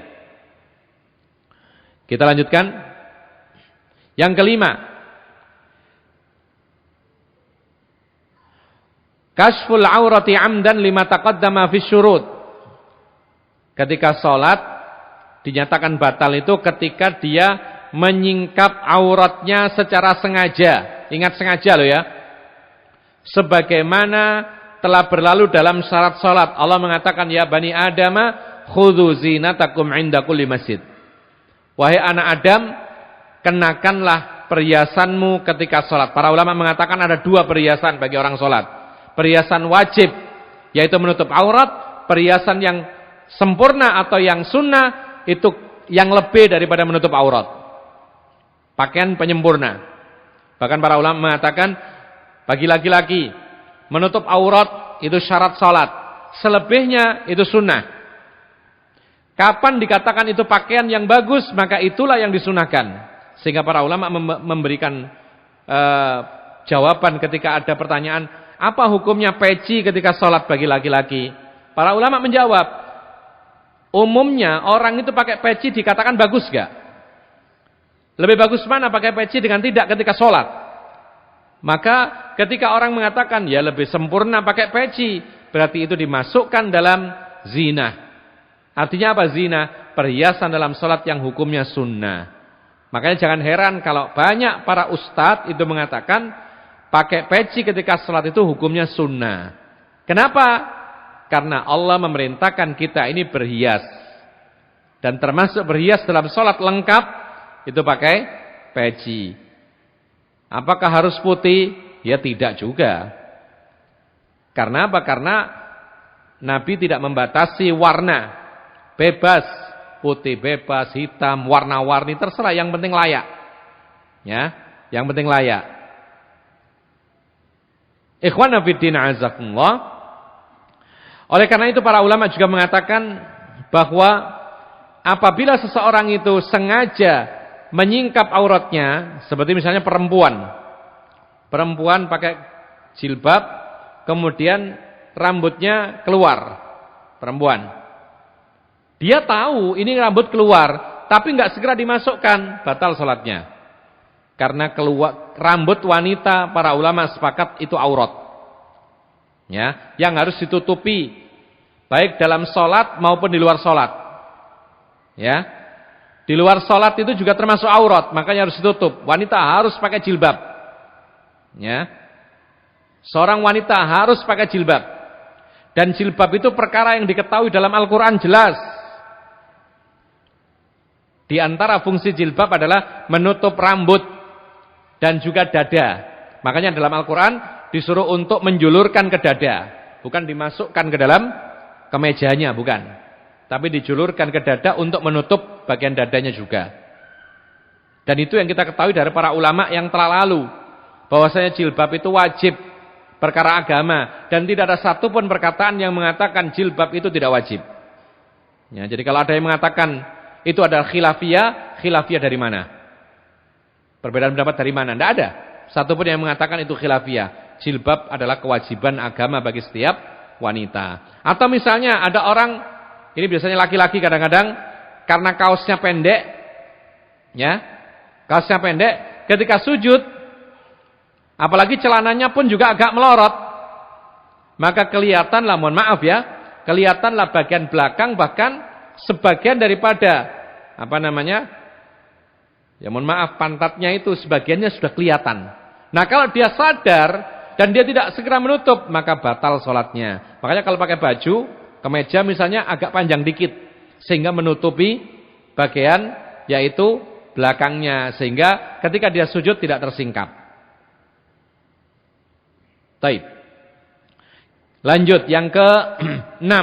kita lanjutkan. Yang kelima, kashful aurati amdan lima taqaddama fi syurut. Ketika sholat dinyatakan batal itu ketika dia menyingkap auratnya secara sengaja. Ingat sengaja loh ya. Sebagaimana telah berlalu dalam syarat sholat. Allah mengatakan, ya bani adama khudhu zinatakum inda kulli masjid. Wahai anak Adam, kenakanlah perhiasanmu ketika sholat. Para ulama mengatakan ada 2 perhiasan bagi orang sholat. Perhiasan wajib, yaitu menutup aurat. Perhiasan yang sempurna atau yang sunnah, itu yang lebih daripada menutup aurat. Pakaian penyempurna. Bahkan para ulama mengatakan, bagi laki-laki, menutup aurat itu syarat sholat. Selebihnya itu sunnah. Kapan dikatakan itu pakaian yang bagus, maka itulah yang disunahkan. Sehingga para ulama memberikan jawaban ketika ada pertanyaan, apa hukumnya peci ketika sholat bagi laki-laki? Para ulama menjawab, umumnya orang itu pakai peci dikatakan bagus gak? Lebih bagus mana pakai peci dengan tidak ketika sholat? Maka ketika orang mengatakan, ya lebih sempurna pakai peci, berarti itu dimasukkan dalam zina. Artinya apa zina? Perhiasan dalam sholat yang hukumnya sunnah. Makanya jangan heran kalau banyak para ustadz itu mengatakan pakai peci ketika sholat itu hukumnya sunnah. Kenapa? Karena Allah memerintahkan kita ini berhias. Dan termasuk berhias dalam sholat lengkap itu pakai peci. Apakah harus putih? Ya tidak juga. Karena apa? Karena Nabi tidak membatasi warna. Bebas, putih bebas, hitam, warna-warni terserah, yang penting layak. Ya, yang penting layak. Ikhwana fiddin azakumullah. Oleh karena itu para ulama juga mengatakan bahwa apabila seseorang itu sengaja menyingkap auratnya, seperti misalnya perempuan pakai jilbab, kemudian rambutnya keluar, perempuan. Dia tahu ini rambut keluar, tapi nggak segera dimasukkan, batal sholatnya. Karena keluar rambut wanita, para ulama sepakat itu aurat. Ya, yang harus ditutupi baik dalam sholat maupun di luar sholat. Ya. Di luar sholat itu juga termasuk aurat, makanya harus ditutup. Wanita harus pakai jilbab. Ya. Seorang wanita harus pakai jilbab. Dan jilbab itu perkara yang diketahui dalam Al-Quran jelas. Di antara fungsi jilbab adalah menutup rambut dan juga dada. Makanya dalam Al-Quran disuruh untuk menjulurkan ke dada. Bukan dimasukkan ke dalam kemejanya, bukan. Tapi dijulurkan ke dada untuk menutup bagian dadanya juga. Dan itu yang kita ketahui dari para ulama yang telah lalu. Bahwasanya jilbab itu wajib, perkara agama. Dan tidak ada satupun perkataan yang mengatakan jilbab itu tidak wajib. Ya, jadi kalau ada yang mengatakan itu adalah khilafiyah, khilafiyah dari mana? Perbedaan pendapat dari mana? Tidak ada. Satupun yang mengatakan itu khilafiyah. Jilbab adalah kewajiban agama bagi setiap wanita. Atau misalnya ada orang, ini biasanya laki-laki kadang-kadang, karena kaosnya pendek, ya, kaosnya pendek, ketika sujud, apalagi celananya pun juga agak melorot, maka kelihatanlah, mohon maaf ya, kelihatanlah bagian belakang, bahkan sebagian daripada ya mohon maaf, pantatnya itu sebagiannya sudah kelihatan. Nah kalau dia sadar dan dia tidak segera menutup, maka batal sholatnya. Makanya kalau pakai baju, kemeja misalnya agak panjang dikit, sehingga menutupi bagian yaitu belakangnya, sehingga ketika dia sujud tidak tersingkap. Baik. Lanjut yang ke-6.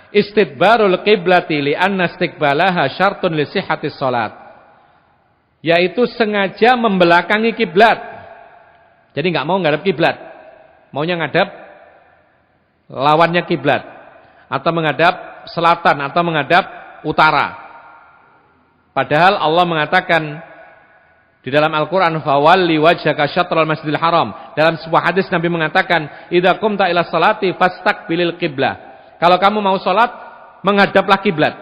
Istidbarul qiblati li anna istiqbalaha syartun li sihhatis shalat. Yaitu sengaja membelakangi kiblat. Jadi enggak mau ngadep kiblat. Maunya ngadep lawannya kiblat, atau menghadap selatan atau menghadap utara. Padahal Allah mengatakan di dalam Al-Qur'an fawalli wajhaka syatral masjidil haram. Dalam sebuah hadis Nabi mengatakan idza qumta ila salati fastaqbilil qiblah. Kalau kamu mau sholat, menghadaplah kiblat.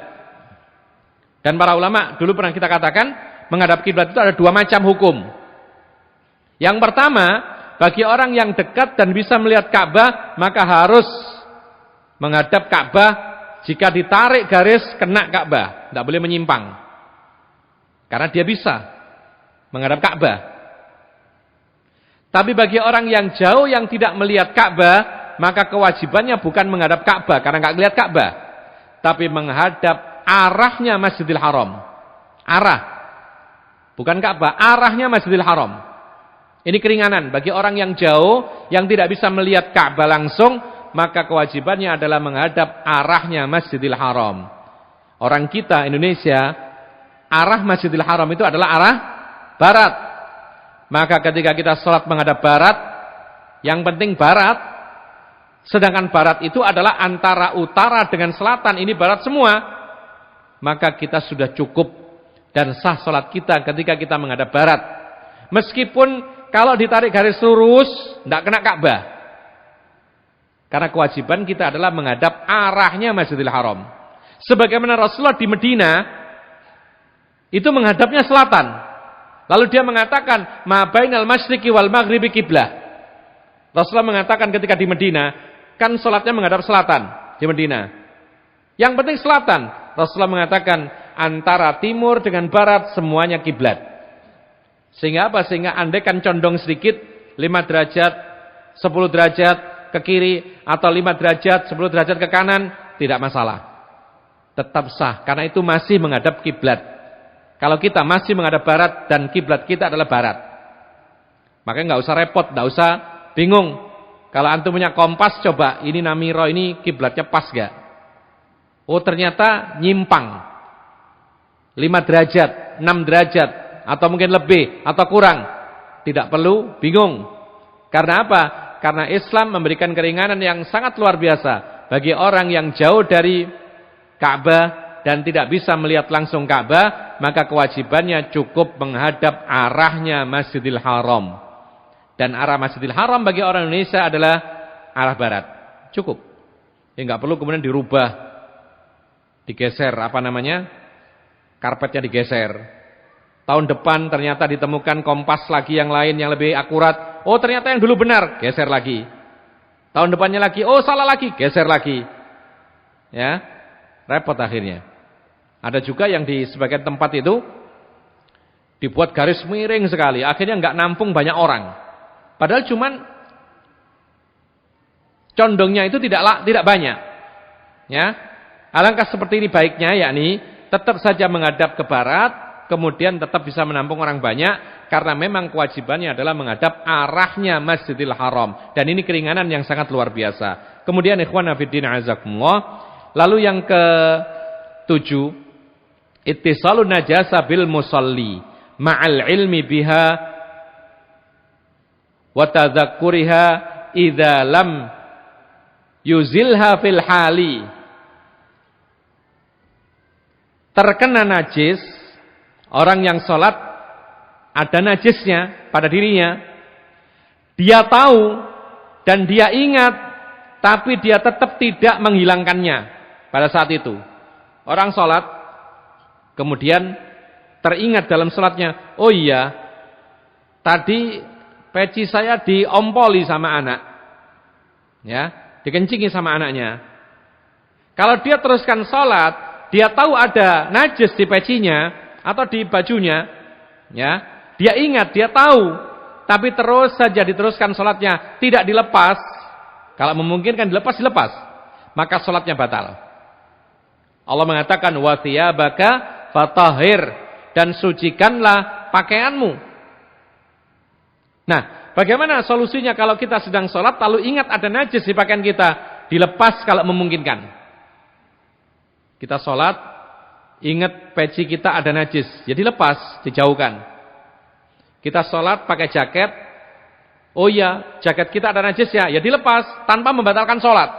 Dan para ulama dulu pernah kita katakan, menghadap kiblat itu ada dua macam hukum. Yang pertama, bagi orang yang dekat dan bisa melihat Ka'bah, maka harus menghadap Ka'bah. Jika ditarik garis, kena Ka'bah. Tidak boleh menyimpang. Karena dia bisa menghadap Ka'bah. Tapi bagi orang yang jauh yang tidak melihat Ka'bah, maka kewajibannya bukan menghadap Ka'bah karena enggak lihat Ka'bah, tapi menghadap arahnya Masjidil Haram. Arah. Bukan Ka'bah, arahnya Masjidil Haram. Ini keringanan bagi orang yang jauh yang tidak bisa melihat Ka'bah langsung, maka kewajibannya adalah menghadap arahnya Masjidil Haram. Orang kita Indonesia, arah Masjidil Haram itu adalah arah barat. Maka ketika kita sholat menghadap barat, yang penting barat. Sedangkan barat itu adalah antara utara dengan selatan, ini barat semua. Maka kita sudah cukup dan sah sholat kita ketika kita menghadap barat. Meskipun kalau ditarik garis lurus, tidak kena Ka'bah. Karena kewajiban kita adalah menghadap arahnya Masjidil Haram. Sebagaimana Rasulullah di Medina, itu menghadapnya selatan. Lalu dia mengatakan, ma bainal masyriqi wal maghribi qiblah. Rasulullah mengatakan ketika di Medina, kan sholatnya menghadap selatan di Medina. Yang penting selatan. Rasulullah mengatakan antara timur dengan barat semuanya kiblat. Sehingga apa? Sehingga andaikan condong sedikit 5 derajat, 10 derajat ke kiri atau 5 derajat, 10 derajat ke kanan, tidak masalah. Tetap sah karena itu masih menghadap kiblat. Kalau kita masih menghadap barat dan kiblat kita adalah barat, makanya enggak usah repot, enggak usah bingung. Kalau antum punya kompas, coba ini Namiro ini kiblatnya pas gak? Oh ternyata nyimpang 5 derajat, 6 derajat atau mungkin lebih atau kurang. Tidak perlu bingung. Karena apa? Karena Islam memberikan keringanan yang sangat luar biasa bagi orang yang jauh dari Ka'bah dan tidak bisa melihat langsung Ka'bah, maka kewajibannya cukup menghadap arahnya Masjidil Haram. Dan arah Masjidil Haram bagi orang Indonesia adalah arah barat. Cukup. Ya enggak perlu kemudian dirubah. Digeser karpetnya digeser. Tahun depan ternyata ditemukan kompas lagi yang lain yang lebih akurat. Oh ternyata yang dulu benar, geser lagi. Tahun depannya lagi, oh salah lagi, geser lagi. Ya. Repot akhirnya. Ada juga yang di sebagian tempat itu dibuat garis miring sekali, akhirnya nggak nampung banyak orang. Padahal cuman condongnya itu tidak banyak. Ya. Alangkah seperti ini baiknya, yakni tetap saja menghadap ke barat, kemudian tetap bisa menampung orang banyak, karena memang kewajibannya adalah menghadap arahnya Masjidil Haram, dan ini keringanan yang sangat luar biasa. Kemudian ikhwan fillah azakumullah, lalu yang ke-7, ittisalun najasa bil musalli ma'al ilmi biha wa tadzakkuriha idza lam yuzilha fil hali. Terkena najis, orang yang sholat ada najisnya pada dirinya, dia tahu dan dia ingat, tapi dia tetap tidak menghilangkannya pada saat itu. Orang sholat kemudian teringat dalam sholatnya, oh iya, tadi peci saya diompoli sama anak, ya, dikencingi sama anaknya. Kalau dia teruskan sholat, dia tahu ada najis di pecinya atau di bajunya, ya, dia ingat, dia tahu, tapi terus saja diteruskan sholatnya, tidak dilepas. Kalau memungkinkan dilepas, maka sholatnya batal. Allah mengatakan wa thiyabaka fatahhir, dan sucikanlah pakaianmu. Nah, bagaimana solusinya kalau kita sedang sholat lalu ingat ada najis di pakaian kita? Dilepas kalau memungkinkan. Kita sholat, ingat peci kita ada najis, jadi lepas, dijauhkan. Kita sholat pakai jaket, oh iya, jaket kita ada najis ya dilepas, tanpa membatalkan sholat.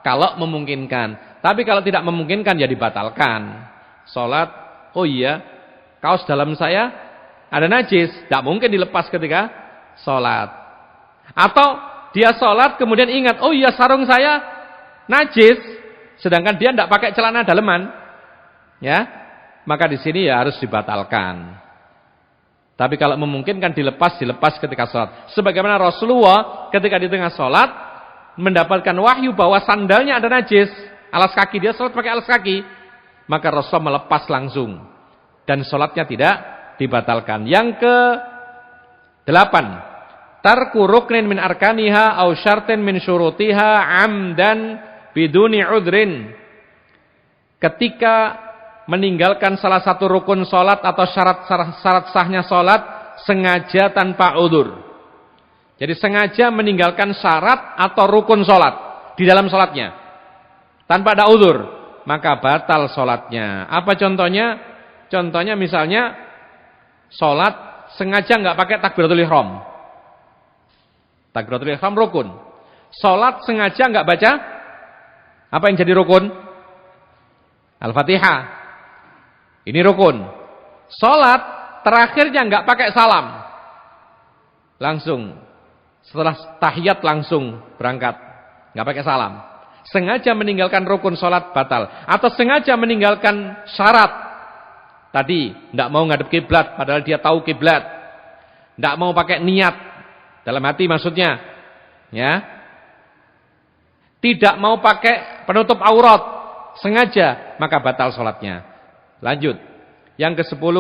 Kalau memungkinkan. Tapi kalau tidak memungkinkan, ya dibatalkan. Sholat, oh iya, kaos dalam saya ada najis, tidak mungkin dilepas ketika sholat. Atau dia sholat kemudian ingat, oh iya sarung saya najis, sedangkan dia tidak pakai celana daleman, ya, maka di sini ya harus dibatalkan. Tapi kalau memungkinkan dilepas ketika sholat. Sebagaimana Rasulullah ketika di tengah sholat mendapatkan wahyu bahwa sandalnya ada najis, alas kaki, dia sholat pakai alas kaki, maka Rasulullah melepas langsung dan sholatnya tidak dibatalkan. Yang ke-8, tarku ruknin min arkaniha au syartin min syurutiha amdan biduni udrin. Ketika meninggalkan salah satu rukun sholat atau syarat sahnya sholat sengaja tanpa udzur. Jadi sengaja meninggalkan syarat atau rukun sholat di dalam sholatnya tanpa ada udzur, maka batal sholatnya. Apa contohnya? Contohnya misalnya sholat sengaja nggak pakai takbiratul ihram. Takbiratul ihram rukun. Sholat sengaja nggak baca, apa yang jadi rukun? Al-Fatihah. Ini rukun. Sholat terakhirnya nggak pakai salam, langsung setelah tahiyat langsung berangkat, nggak pakai salam. Sengaja meninggalkan rukun sholat batal. Atau sengaja meninggalkan syarat tadi, nggak mau ngadep kiblat padahal dia tahu kiblat, nggak mau pakai niat dalam hati maksudnya, ya, tidak mau pakai penutup aurat sengaja, maka batal sholatnya. Lanjut. Yang ke-10,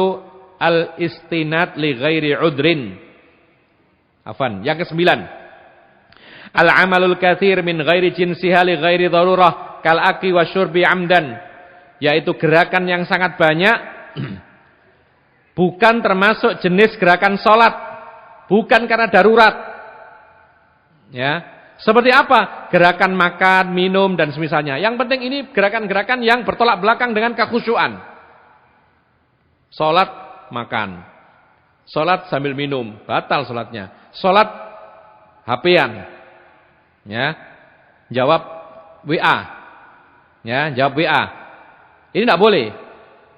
al-istinad li ghairi udrin. Afan. Yang ke-9, al-amalul katsir min ghairi jinsiha li ghairi darurah kal akli wasyurbi amdan. Yaitu gerakan yang sangat banyak bukan termasuk jenis gerakan sholat, bukan karena darurat. Ya. Seperti apa? Gerakan makan, minum, dan semisalnya. Yang penting ini gerakan-gerakan yang bertolak belakang dengan kekhusyuan. Sholat, makan. Sholat sambil minum, batal sholatnya. Sholat, HP-an. Ya. Jawab WA. Ya, jawab WA. Ini tidak boleh.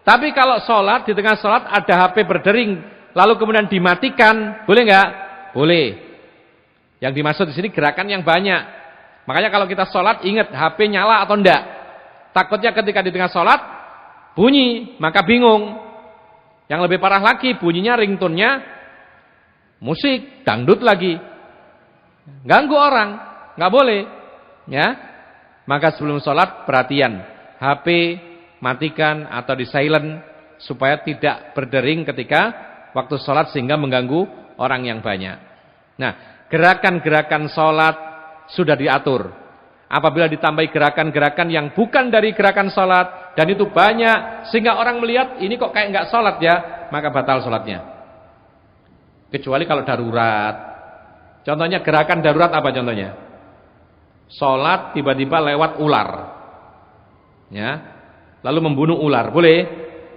Tapi kalau sholat, di tengah sholat ada HP berdering, lalu kemudian dimatikan, boleh nggak? Boleh. Yang dimaksud di sini gerakan yang banyak. Makanya kalau kita sholat ingat HP nyala atau enggak. Takutnya ketika di tengah sholat bunyi, maka bingung. Yang lebih parah lagi, bunyinya ringtone-nya musik, dangdut lagi. Ganggu orang, nggak boleh. Ya, maka sebelum sholat perhatian. HP matikan atau di silent supaya tidak berdering ketika waktu sholat sehingga mengganggu orang yang banyak. Nah, gerakan-gerakan sholat sudah diatur. Apabila ditambahi gerakan-gerakan yang bukan dari gerakan sholat dan itu banyak sehingga orang melihat ini kok kayak nggak sholat ya, maka batal sholatnya. Kecuali kalau darurat. Contohnya gerakan darurat apa contohnya? Sholat tiba-tiba lewat ular, ya, lalu membunuh ular, boleh?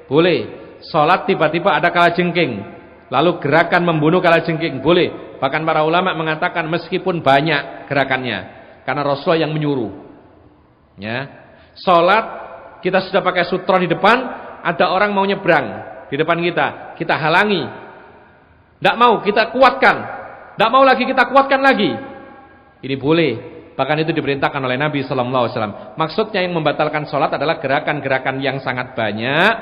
Boleh. Sholat tiba-tiba ada kalajengking, lalu gerakan membunuh kalajengking, boleh. Bahkan para ulama mengatakan meskipun banyak gerakannya, karena Rasulullah yang menyuruh. Ya, sholat kita sudah pakai sutra di depan, ada orang mau nyebrang di depan kita halangi, tidak mau kita kuatkan, tidak mau lagi kita kuatkan lagi. Ini boleh. Bahkan itu diperintahkan oleh Nabi Sallallahu Alaihi Wasallam. Maksudnya yang membatalkan sholat adalah gerakan-gerakan yang sangat banyak,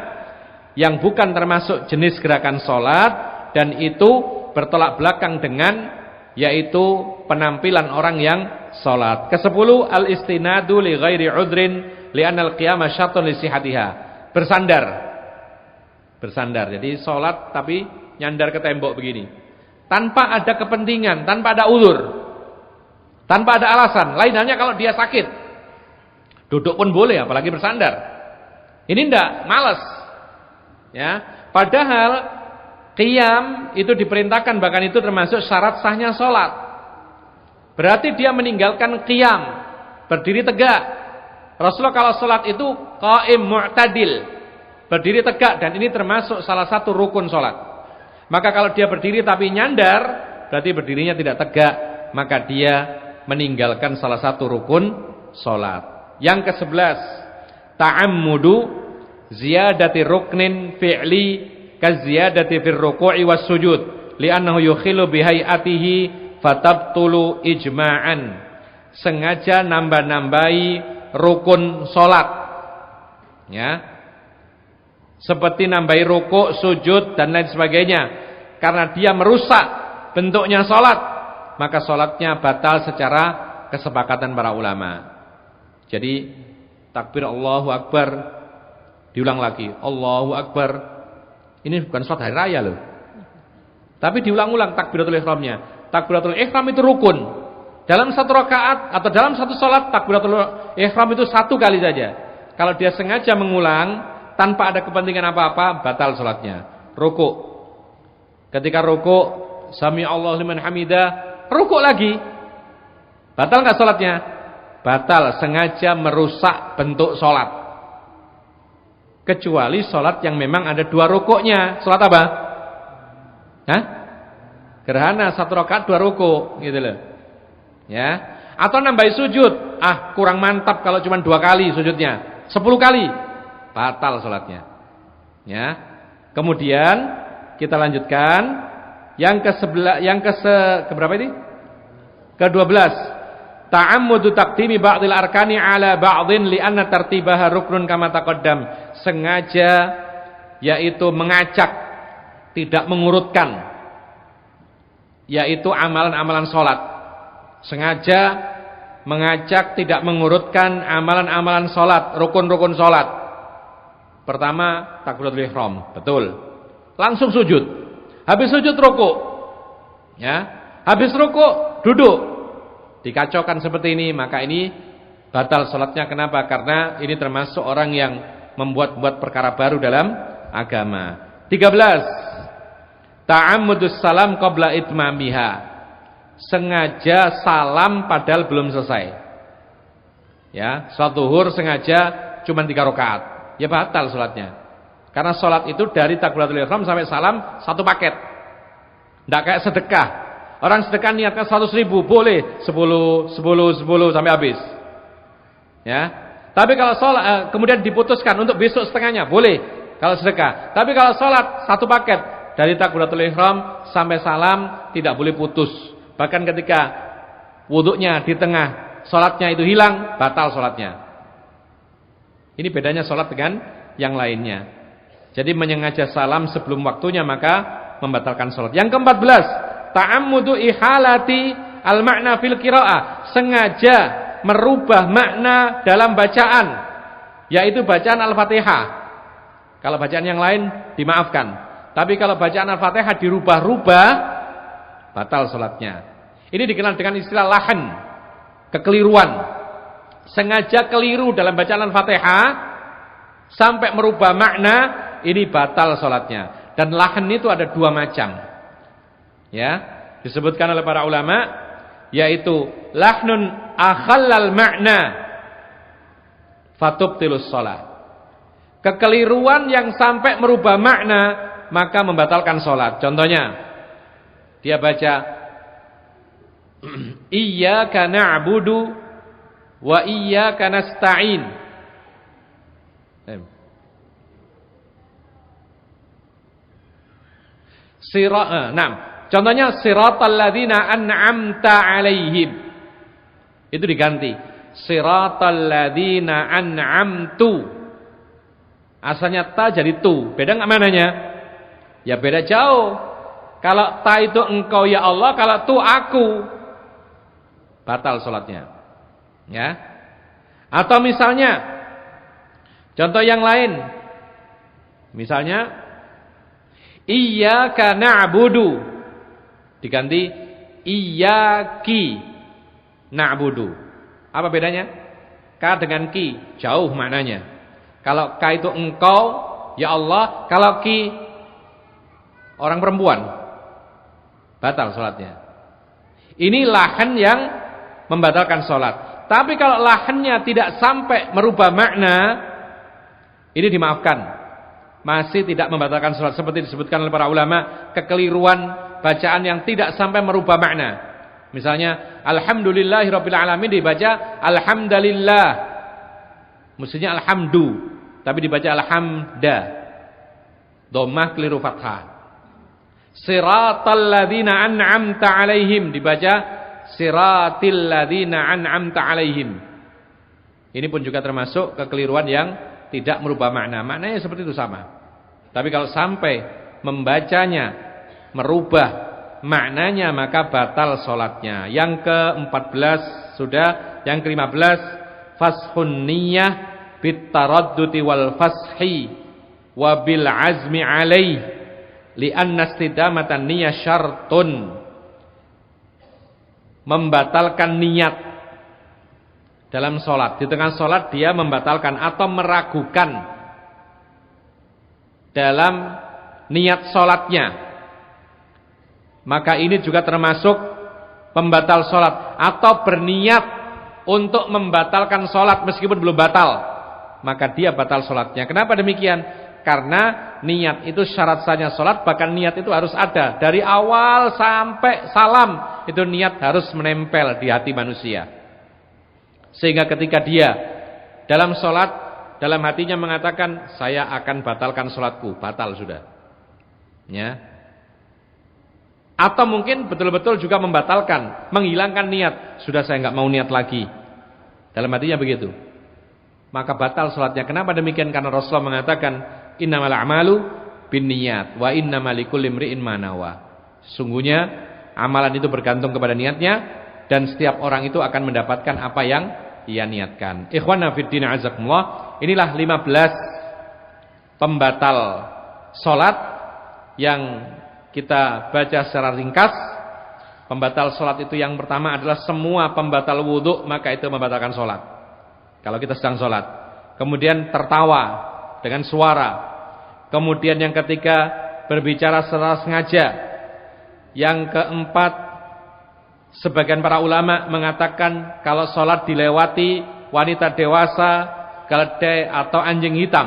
yang bukan termasuk jenis gerakan sholat, dan itu bertolak belakang dengan yaitu penampilan orang yang sholat. Ke-10 al-istinadu li ghairi udrin li'anna al-qiyamah syartun li sihatiha. Bersandar. Jadi sholat tapi nyandar ke tembok begini. Tanpa ada kepentingan, tanpa ada uzur. Tanpa ada alasan. Lain halnya kalau dia sakit. Duduk pun boleh, apalagi bersandar. Ini enggak, malas. Ya, padahal qiyam itu diperintahkan, bahkan itu termasuk syarat sahnya sholat. Berarti dia meninggalkan qiyam, berdiri tegak. Rasulullah kalau sholat itu qaim mu'tadil, berdiri tegak, dan ini termasuk salah satu rukun sholat. Maka kalau dia berdiri tapi nyandar, berarti berdirinya tidak tegak, maka dia meninggalkan salah satu rukun sholat. Yang ke-11, ta'ammudu ziyadati ruknin fi'li kaziyadati fir ruku'i was sujud li'annahu yukhilu bihayatihi fatabtulu ijma'an. Sengaja nambah-nambahi rukun sholat, ya, seperti nambahi rukuk, sujud dan lain sebagainya, karena dia merusak bentuknya sholat, maka sholatnya batal secara kesepakatan para ulama. Jadi takbir Allahu Akbar diulang lagi, Allahu Akbar. Ini bukan sholat hari raya loh, tapi diulang-ulang takbiratul ihramnya. Takbiratul ihram itu rukun. Dalam satu rakaat atau dalam satu sholat, takbiratul ihram itu satu kali saja. Kalau dia sengaja mengulang tanpa ada kepentingan apa-apa, batal sholatnya. Rukuk, ketika rukuk sami Allahu liman hamidah, rukuk lagi, batal nggak sholatnya? Batal, sengaja merusak bentuk sholat. Kecuali sholat yang memang ada dua rukuknya. Sholat apa? Hah? Gerhana, satu rakaat dua rukuk, gitu loh. Ya. Atau nambahi sujud, kurang mantap kalau cuma 2 kali sujudnya, 10 kali, batal sholatnya. Ya. Kemudian kita lanjutkan. Yang keberapa ini? Ke-12. Ta'ammudu taqdimi ba'dil arkani ala ba'dhin li'anna tartibaha ruknun kama taqaddam. Sengaja yaitu mengacak, tidak mengurutkan, yaitu amalan-amalan sholat. Sengaja mengacak, tidak mengurutkan amalan-amalan sholat, rukun-rukun sholat. Pertama takbiratul ihram, betul. Langsung sujud. Habis sujud rukuk, ya, habis rukuk duduk, dikacaukan seperti ini, maka ini batal sholatnya. Kenapa? Karena ini termasuk orang yang membuat-buat perkara baru dalam agama. 13. Ta'ammudus salam qabla itmamiha. Sengaja salam padahal belum selesai. Ya, sholat zuhur sengaja cuma 3 rakaat, ya batal sholatnya. Karena sholat itu dari takbiratul ihram sampai salam satu paket. Tidak kayak sedekah. Orang sedekah niatkan 100.000, boleh 10 sampai habis. Ya. Tapi kalau sholat kemudian diputuskan untuk besok setengahnya, boleh kalau sedekah. Tapi kalau sholat satu paket dari takbiratul ihram sampai salam tidak boleh putus. Bahkan ketika wuduknya di tengah sholatnya itu hilang, batal sholatnya. Ini bedanya sholat dengan yang lainnya. Jadi menyengaja salam sebelum waktunya maka membatalkan sholat. Yang ke-14, ta'ammudu ihalati al-ma'na fil qira'ah. Sengaja merubah makna dalam bacaan. yaitu bacaan Al-Fatihah. Kalau bacaan yang lain dimaafkan. Tapi kalau bacaan Al-Fatihah dirubah-rubah, batal sholatnya. Ini dikenal dengan istilah lahan, kekeliruan. Sengaja keliru dalam bacaan Al-Fatihah sampai merubah makna, ini batal sholatnya. Dan lahan itu ada dua macam. Ya, disebutkan oleh para ulama, yaitu lahnun akhallal makna fatubtilus sholat. Kekeliruan yang sampai merubah makna, maka membatalkan sholat. Contohnya, dia baca iyyaka na'budu wa iyyaka nasta'in. Contohnya siratal ladzina an'amta 'alaihim. Itu diganti siratal ladzina an'amtu. Asalnya ta jadi tu. Beda enggak mananya? Ya beda jauh. Kalau ta itu engkau ya Allah, kalau tu aku. Batal salatnya. Ya. Atau misalnya contoh yang lain. Misalnya iyyaka na'budu diganti iyyaki na'budu. Apa bedanya? Ka dengan ki jauh maknanya. Kalau ka itu engkau ya Allah, kalau ki orang perempuan, batal salatnya. Ini lahan yang membatalkan salat. Tapi kalau lahannya tidak sampai merubah makna, ini dimaafkan. Masih tidak membatalkan salat, seperti disebutkan oleh para ulama, kekeliruan bacaan yang tidak sampai merubah makna. Misalnya alhamdulillahirabbil alamin dibaca alhamdulillah. Mestinya alhamdu, tapi dibaca alhamda. Dhammah keliru fathah. Siratal ladzina an'amta 'alaihim dibaca siratil ladzina an'amta 'alaihim. Ini pun juga termasuk kekeliruan yang tidak merubah makna. Maknanya seperti itu sama. Tapi kalau sampai membacanya merubah maknanya, maka batal salatnya. Yang ke-14 sudah, yang ke-15 fashun niyyah bit taradduti wal fashi wa bil azmi 'alaih li anna istidamatan niyyah syartun. Membatalkan niat dalam sholat. Di tengah sholat dia membatalkan atau meragukan dalam niat sholatnya, maka ini juga termasuk pembatal sholat. Atau berniat untuk membatalkan sholat meskipun belum batal, maka dia batal sholatnya. Kenapa demikian? Karena niat itu syarat sahnya sholat. Bahkan niat itu harus ada dari awal sampai salam. Itu niat harus menempel di hati manusia. Sehingga ketika dia dalam sholat, dalam hatinya mengatakan saya akan batalkan sholatku, batal sudah. Ya. Atau mungkin betul-betul juga membatalkan, menghilangkan niat, sudah saya nggak mau niat lagi. Dalam hatinya begitu. Maka batal sholatnya. Kenapa demikian? Karena Rasulullah mengatakan innamal a'malu binniyat wa innamal likulli imri'in ma nawa. Sungguhnya amalan itu bergantung kepada niatnya, dan setiap orang itu akan mendapatkan apa yang ia niatkan. Ikhwana fiddin azakumullah, inilah 15 pembatal salat yang kita baca secara ringkas. Pembatal salat itu yang pertama adalah semua pembatal wudu, maka itu membatalkan salat. Kalau kita sedang salat, kemudian tertawa dengan suara. Kemudian yang ketiga, berbicara secara sengaja. Yang keempat, sebagian para ulama mengatakan kalau sholat dilewati wanita dewasa, keledai atau anjing hitam.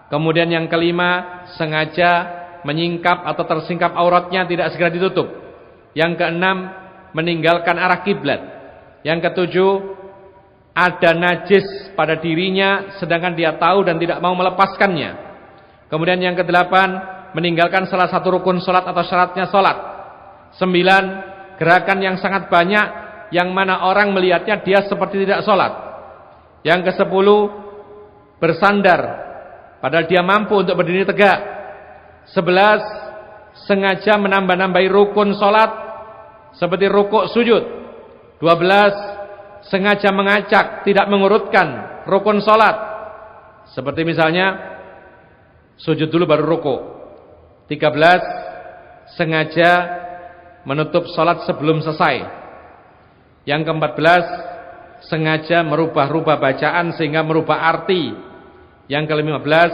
Kemudian yang kelima, sengaja menyingkap atau tersingkap auratnya tidak segera ditutup. Yang keenam, meninggalkan arah kiblat. Yang ketujuh, ada najis pada dirinya sedangkan dia tahu dan tidak mau melepaskannya. Kemudian yang kedelapan, meninggalkan salah satu rukun sholat atau syaratnya sholat. 9, gerakan yang sangat banyak yang mana orang melihatnya dia seperti tidak sholat. Yang ke-10, bersandar padahal dia mampu untuk berdiri tegak. 11, sengaja menambah-nambahi rukun sholat seperti rukuk sujud. 12, sengaja mengacak, tidak mengurutkan rukun sholat. Seperti misalnya sujud dulu baru rukuk. 13, sengaja menutup sholat sebelum selesai. Yang ke-14, sengaja merubah-rubah bacaan sehingga merubah arti. Yang ke-15,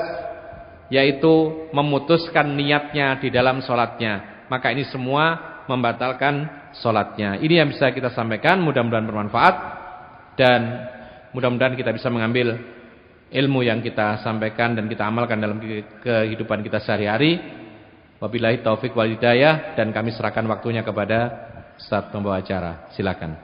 yaitu memutuskan niatnya di dalam sholatnya. Maka ini semua membatalkan sholatnya. Ini yang bisa kita sampaikan, mudah-mudahan bermanfaat. Dan mudah-mudahan kita bisa mengambil ilmu yang kita sampaikan dan kita amalkan dalam kehidupan kita sehari-hari. Wabillahi taufik wal hidayah. Dan kami serahkan waktunya kepada Ustaz pembawa acara. Silakan.